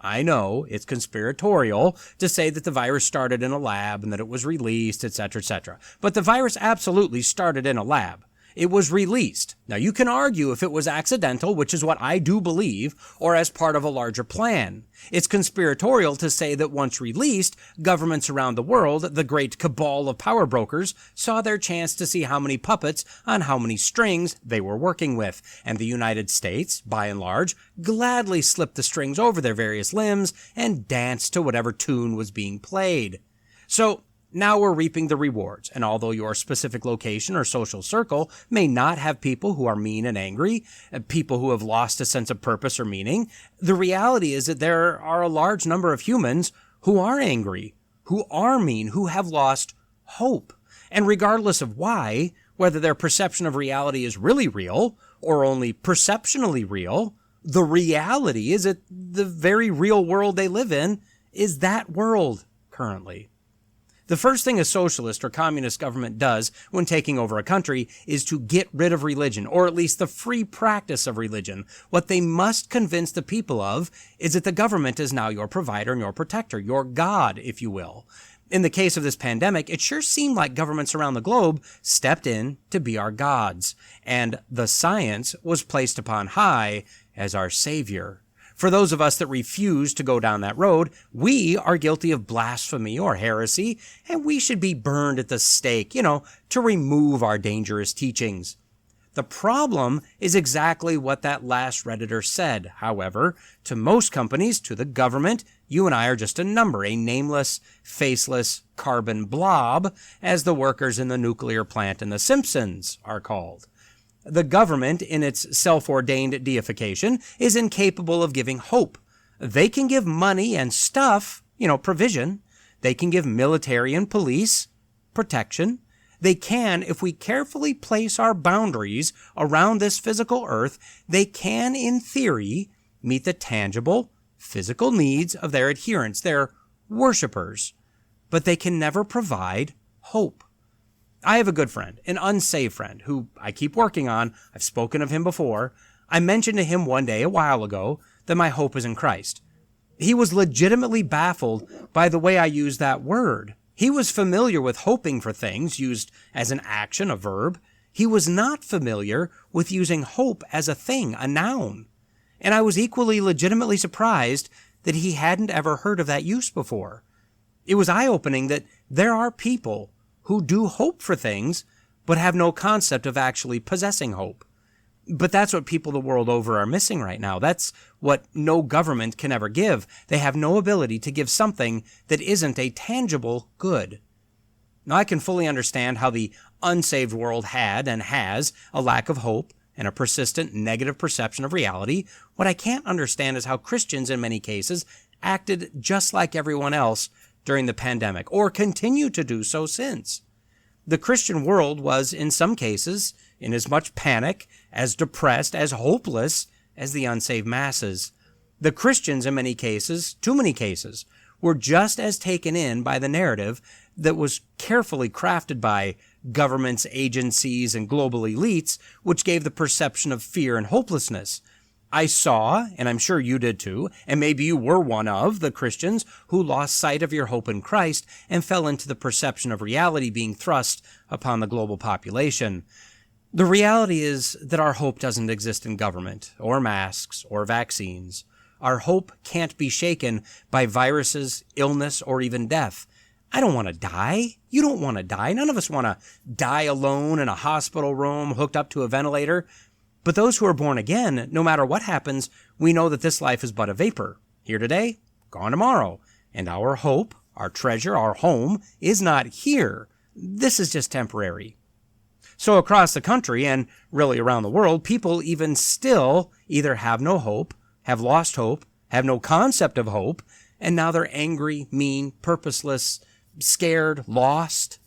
I know it's conspiratorial to say that the virus started in a lab and that it was released, etc., etc. But the virus absolutely started in a lab. It was released. Now, you can argue if it was accidental, which is what I do believe, or as part of a larger plan. It's conspiratorial to say that once released, governments around the world, the great cabal of power brokers, saw their chance to see how many puppets on how many strings they were working with. And the United States, by and large, gladly slipped the strings over their various limbs and danced to whatever tune was being played. So, now we're reaping the rewards, and although your specific location or social circle may not have people who are mean and angry, people who have lost a sense of purpose or meaning, the reality is that there are a large number of humans who are angry, who are mean, who have lost hope. And regardless of why, whether their perception of reality is really real or only perceptionally real, the reality is that the very real world they live in is that world currently. The first thing a socialist or communist government does when taking over a country is to get rid of religion, or at least the free practice of religion. What they must convince the people of is that the government is now your provider and your protector, your God, if you will. In the case of this pandemic, it sure seemed like governments around the globe stepped in to be our gods, and the science was placed upon high as our savior. For those of us that refuse to go down that road, we are guilty of blasphemy or heresy, and we should be burned at the stake, to remove our dangerous teachings. The problem is exactly what that last Redditor said. However, to most companies, to the government, you and I are just a number, a nameless, faceless carbon blob, as the workers in the nuclear plant in The Simpsons are called. The government, in its self-ordained deification, is incapable of giving hope. They can give money and stuff, provision. They can give military and police protection. They can, if we carefully place our boundaries around this physical earth, they can, in theory, meet the tangible, physical needs of their adherents, their worshipers. But they can never provide hope. I have a good friend, an unsaved friend, who I keep working on. I've spoken of him before. I mentioned to him one day, a while ago, that my hope is in Christ. He was legitimately baffled by the way I used that word. He was familiar with hoping for things, used as an action, a verb. He was not familiar with using hope as a thing, a noun. And I was equally legitimately surprised that he hadn't ever heard of that use before. It was eye-opening that there are people who do hope for things, but have no concept of actually possessing hope. But that's what people the world over are missing right now. That's what no government can ever give. They have no ability to give something that isn't a tangible good. Now, I can fully understand how the unsaved world had and has a lack of hope and a persistent negative perception of reality. What I can't understand is how Christians, in many cases, acted just like everyone else during the pandemic, or continue to do so since. The Christian world was, in some cases, in as much panic, as depressed, as hopeless as the unsaved masses. The Christians, in many cases, too many cases, were just as taken in by the narrative that was carefully crafted by governments, agencies, and global elites, which gave the perception of fear and hopelessness. I saw, and I'm sure you did too, and maybe you were one of the Christians who lost sight of your hope in Christ and fell into the perception of reality being thrust upon the global population. The reality is that our hope doesn't exist in government, or masks, or vaccines. Our hope can't be shaken by viruses, illness, or even death. I don't want to die. You don't want to die. None of us want to die alone in a hospital room hooked up to a ventilator. But those who are born again, no matter what happens, we know that this life is but a vapor. Here today, gone tomorrow. And our hope, our treasure, our home is not here. This is just temporary. So across the country, and really around the world, people even still either have no hope, have lost hope, have no concept of hope, and now they're angry, mean, purposeless, scared, lost.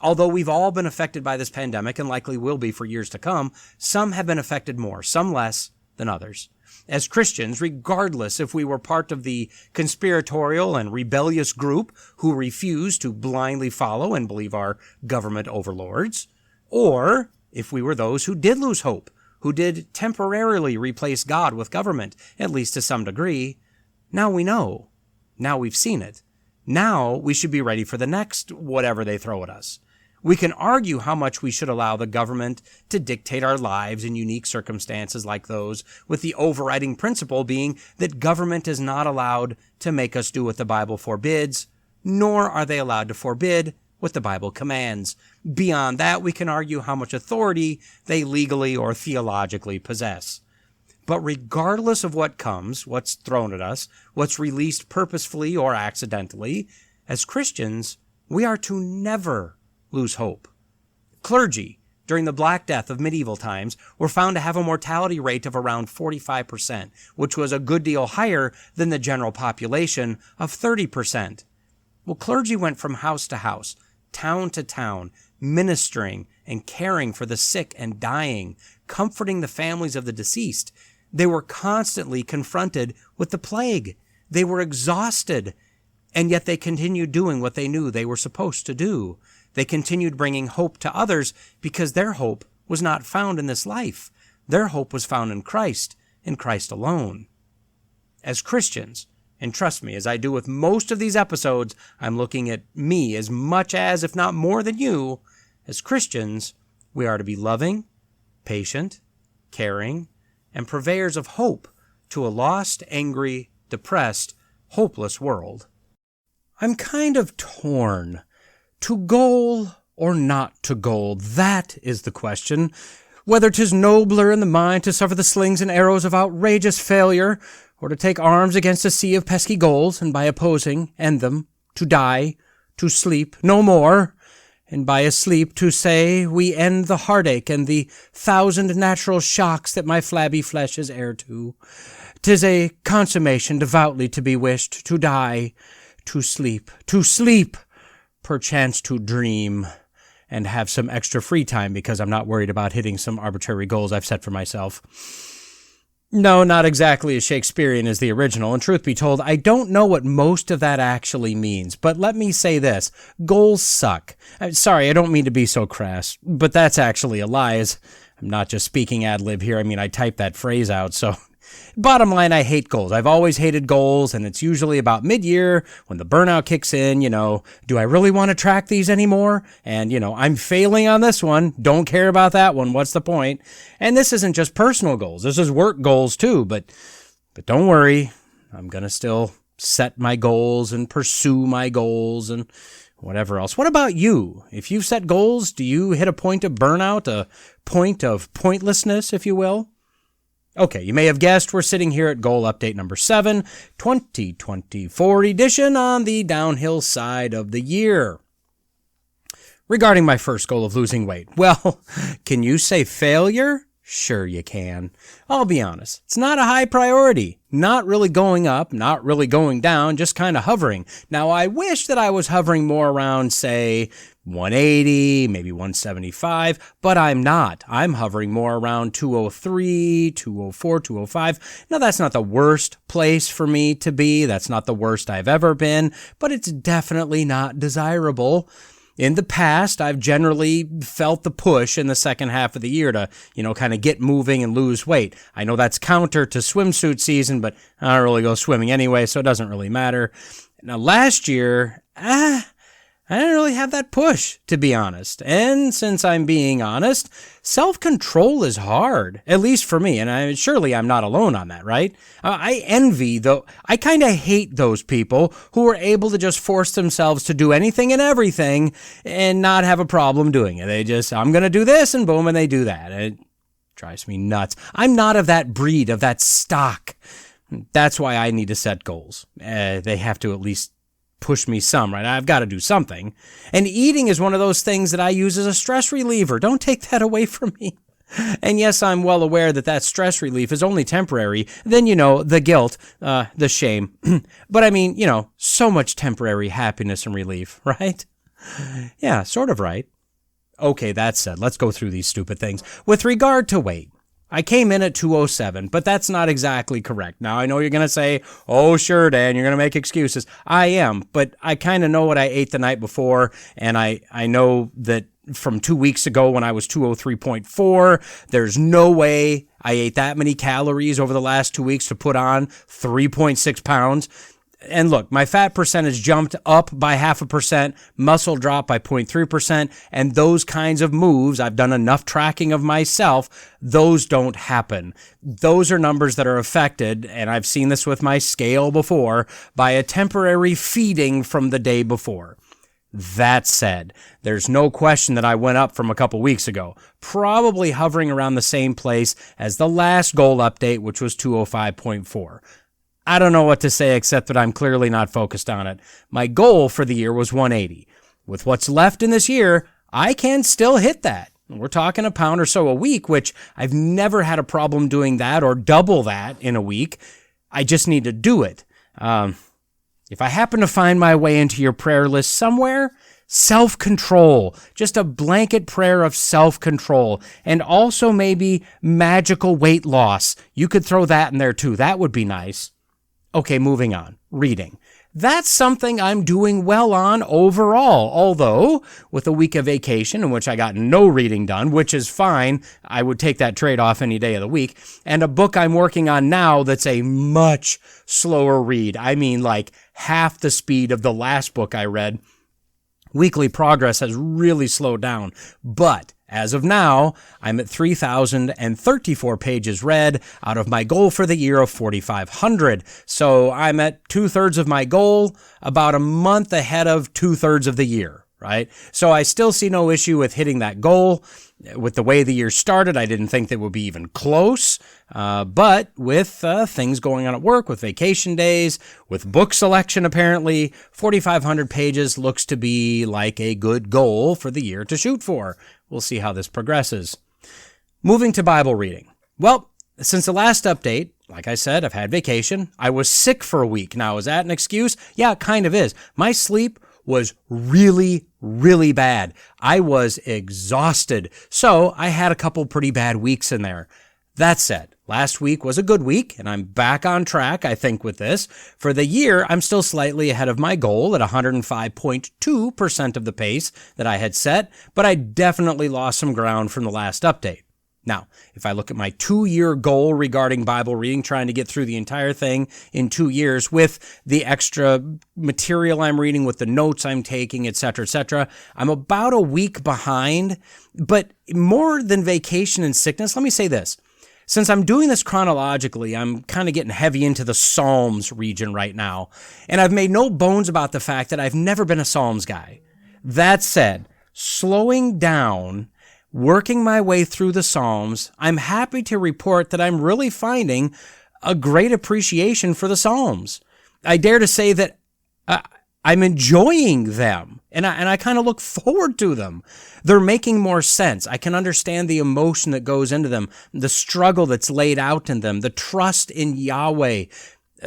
Although we've all been affected by this pandemic and likely will be for years to come, some have been affected more, some less than others. As Christians, regardless if we were part of the conspiratorial and rebellious group who refuse to blindly follow and believe our government overlords, or if we were those who did lose hope, who did temporarily replace God with government, at least to some degree, now we know. Now we've seen it. Now we should be ready for the next whatever they throw at us. We can argue how much we should allow the government to dictate our lives in unique circumstances like those, with the overriding principle being that government is not allowed to make us do what the Bible forbids, nor are they allowed to forbid what the Bible commands. Beyond that, we can argue how much authority they legally or theologically possess. But regardless of what comes, what's thrown at us, what's released purposefully or accidentally, as Christians, we are to never lose hope. Clergy, during the Black Death of medieval times, were found to have a mortality rate of around 45%, which was a good deal higher than the general population of 30%. Well, clergy went from house to house, town to town, ministering and caring for the sick and dying, comforting the families of the deceased. They were constantly confronted with the plague. They were exhausted, and yet they continued doing what they knew they were supposed to do. They continued bringing hope to others because their hope was not found in this life. Their hope was found in Christ alone. As Christians, and trust me, as I do with most of these episodes, I'm looking at me as much as, if not more than you. As Christians, we are to be loving, patient, caring, and purveyors of hope to a lost, angry, depressed, hopeless world. I'm kind of torn. To goal or not to goal, that is the question. Whether 'tis nobler in the mind to suffer the slings and arrows of outrageous failure, or to take arms against a sea of pesky goals, and by opposing, end them, to die, to sleep, no more, and by a sleep to say, we end the heartache and the 1,000 natural shocks that my flabby flesh is heir to. 'Tis a consummation devoutly to be wished, to die, to sleep, perchance to dream, and have some extra free time because I'm not worried about hitting some arbitrary goals I've set for myself. No, not exactly as Shakespearean as the original, and truth be told, I don't know what most of that actually means, but let me say this, goals suck. Sorry, I don't mean to be so crass, but that's actually a lie. I'm not just speaking ad lib here, I typed that phrase out, so... Bottom line, I hate goals. I've always hated goals, and it's usually about mid-year when the burnout kicks in, do I really want to track these anymore? And, I'm failing on this one. Don't care about that one. What's the point? And this isn't just personal goals. This is work goals too, but don't worry. I'm going to still set my goals and pursue my goals and whatever else. What about you? If you've set goals, do you hit a point of burnout, a point of pointlessness, if you will? Okay, you may have guessed we're sitting here at goal update number 7, 2024 edition on the downhill side of the year. Regarding my first goal of losing weight, well, can you say failure? Sure you can. I'll be honest, it's not a high priority. Not really going up, not really going down, just kind of hovering. Now, I wish that I was hovering more around, say, 180, maybe 175, but I'm not. I'm hovering more around 203, 204, 205. Now, that's not the worst place for me to be. That's not the worst I've ever been, but it's definitely not desirable. In the past, I've generally felt the push in the second half of the year to, kind of get moving and lose weight. I know that's counter to swimsuit season, but I don't really go swimming anyway, so it doesn't really matter. Now, last year, I didn't really have that push, to be honest. And since I'm being honest, self-control is hard, at least for me. And surely I'm not alone on that, right? I kind of hate those people who are able to just force themselves to do anything and everything and not have a problem doing it. I'm going to do this, and boom, and they do that. It drives me nuts. I'm not of that breed, of that stock. That's why I need to set goals. They have to at least push me some, right? I've got to do something. And eating is one of those things that I use as a stress reliever. Don't take that away from me. And yes, I'm well aware that stress relief is only temporary. Then, the guilt, the shame. But I mean, so much temporary happiness and relief, right? Yeah, sort of right. Okay, that said, let's go through these stupid things. With regard to weight, I came in at 207, but that's not exactly correct. Now, I know you're going to say, oh, sure, Dan, you're going to make excuses. I am, but I kind of know what I ate the night before, and I know that from 2 weeks ago when I was 203.4, there's no way I ate that many calories over the last 2 weeks to put on 3.6 pounds. And look, my fat percentage jumped up by 0.5%, muscle dropped by 0.3%, and those kinds of moves, I've done enough tracking of myself, those don't happen. Those are numbers that are affected, and I've seen this with my scale before, by a temporary feeding from the day before. That said, there's no question that I went up from a couple weeks ago, probably hovering around the same place as the last goal update, which was 205.4. I don't know what to say except that I'm clearly not focused on it. My goal for the year was 180. With what's left in this year, I can still hit that. We're talking a pound or so a week, which I've never had a problem doing that or double that in a week. I just need to do it. If I happen to find my way into your prayer list somewhere, self-control, just a blanket prayer of self-control, and also maybe magical weight loss. You could throw that in there too. That would be nice. Okay, moving on. Reading. That's something I'm doing well on overall, although with a week of vacation in which I got no reading done, which is fine. I would take that trade-off any day of the week, and a book I'm working on now that's a much slower read. I mean, like half the speed of the last book I read. Weekly progress has really slowed down, but as of now, I'm at 3,034 pages read out of my goal for the year of 4,500. So I'm at 2/3 of my goal, about a month ahead of 2/3 of the year, right? So I still see no issue with hitting that goal. With the way the year started, I didn't think that would be even close. But with things going on at work, with vacation days, with book selection apparently, 4,500 pages looks to be like a good goal for the year to shoot for. We'll see how this progresses. Moving to Bible reading. Well, since the last update, like I said, I've had vacation. I was sick for a week. Now, is that an excuse? Yeah, it kind of is. My sleep was really, really bad. I was exhausted. So I had a couple pretty bad weeks in there. That said, last week was a good week, and I'm back on track, I think, with this. For the year, I'm still slightly ahead of my goal at 105.2% of the pace that I had set, but I definitely lost some ground from the last update. Now, if I look at my 2-year goal regarding Bible reading, trying to get through the entire thing in 2 years with the extra material I'm reading, with the notes I'm taking, etc., I'm about a week behind. But more than vacation and sickness, let me say this. Since I'm doing this chronologically, I'm kind of getting heavy into the Psalms region right now. And I've made no bones about the fact that I've never been a Psalms guy. That said, slowing down, working my way through the Psalms, I'm happy to report that I'm really finding a great appreciation for the Psalms. I dare to say that I'm enjoying them, and I kind of look forward to them. They're making more sense. I can understand the emotion that goes into them, the struggle that's laid out in them, the trust in Yahweh.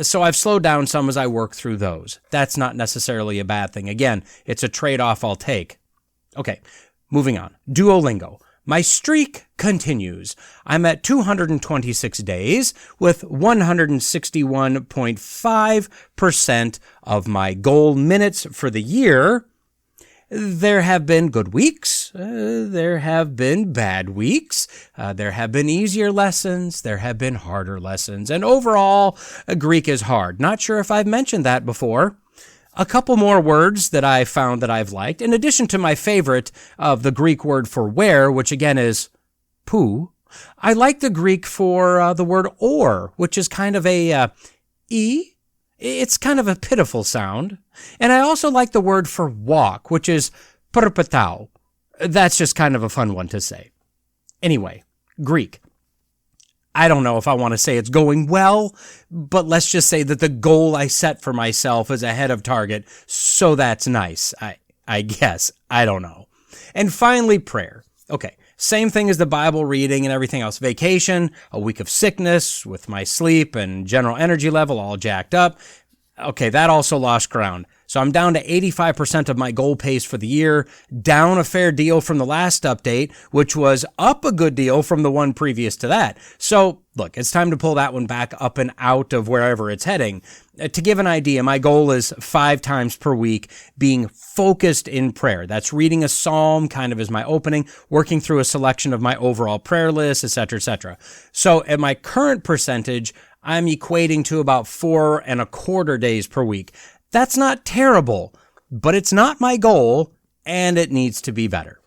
So I've slowed down some as I work through those. That's not necessarily a bad thing. Again, it's a trade-off I'll take. Okay, moving on. Duolingo. My streak continues. I'm at 226 days with 161.5% of my goal minutes for the year. There have been good weeks. There have been bad weeks. There have been easier lessons. There have been harder lessons. And overall, Greek is hard. Not sure if I've mentioned that before. A couple more words that I found that I've liked, in addition to my favorite of the Greek word for where, which again is poo. I like the Greek for the word or, which is kind of a e. It's kind of a pitiful sound. And I also like the word for walk, which is perpetao. That's just kind of a fun one to say. Anyway, Greek. I don't know if I want to say it's going well, but let's just say that the goal I set for myself is ahead of target, so that's nice. I guess. I don't know. And finally, prayer. Okay, Same thing as the Bible reading and everything else. Vacation, a week of sickness with my sleep and general energy level all jacked up. Okay, that also lost ground. So I'm down to 85% of my goal pace for the year, down a fair deal from the last update, which was up a good deal from the one previous to that. So look, it's time to pull that one back up and out of wherever it's heading. To give an idea, my goal is 5 times per week being focused in prayer. That's reading a psalm kind of as my opening, working through a selection of my overall prayer list, etc., etc. So at my current percentage, I'm equating to about 4.25 days per week. That's not terrible, but it's not my goal, and it needs to be better.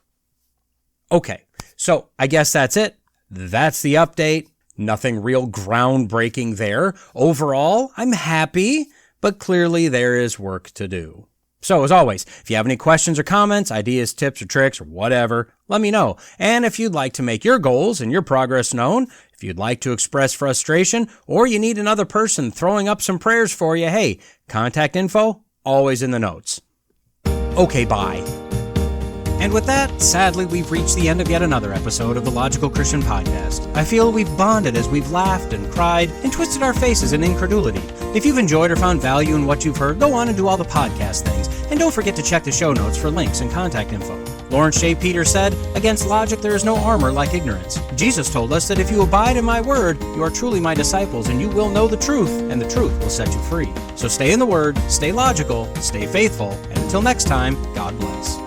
Okay, so I guess that's it. That's the update. Nothing real groundbreaking there. Overall, I'm happy, but clearly there is work to do. So as always, if you have any questions or comments, ideas, tips, or tricks, or whatever, let me know. And if you'd like to make your goals and your progress known, if you'd like to express frustration, or you need another person throwing up some prayers for you, hey, contact info, always in the notes. Okay, bye. And with that, sadly, we've reached the end of yet another episode of the Logical Christian Podcast. I feel we've bonded as we've laughed and cried and twisted our faces in incredulity. If you've enjoyed or found value in what you've heard, go on and do all the podcast things. And don't forget to check the show notes for links and contact info. Lawrence J. Peter said, "Against logic there is no armor like ignorance." Jesus told us that if you abide in my word, you are truly my disciples, and you will know the truth, and the truth will set you free. So stay in the word, stay logical, stay faithful, and until next time, God bless.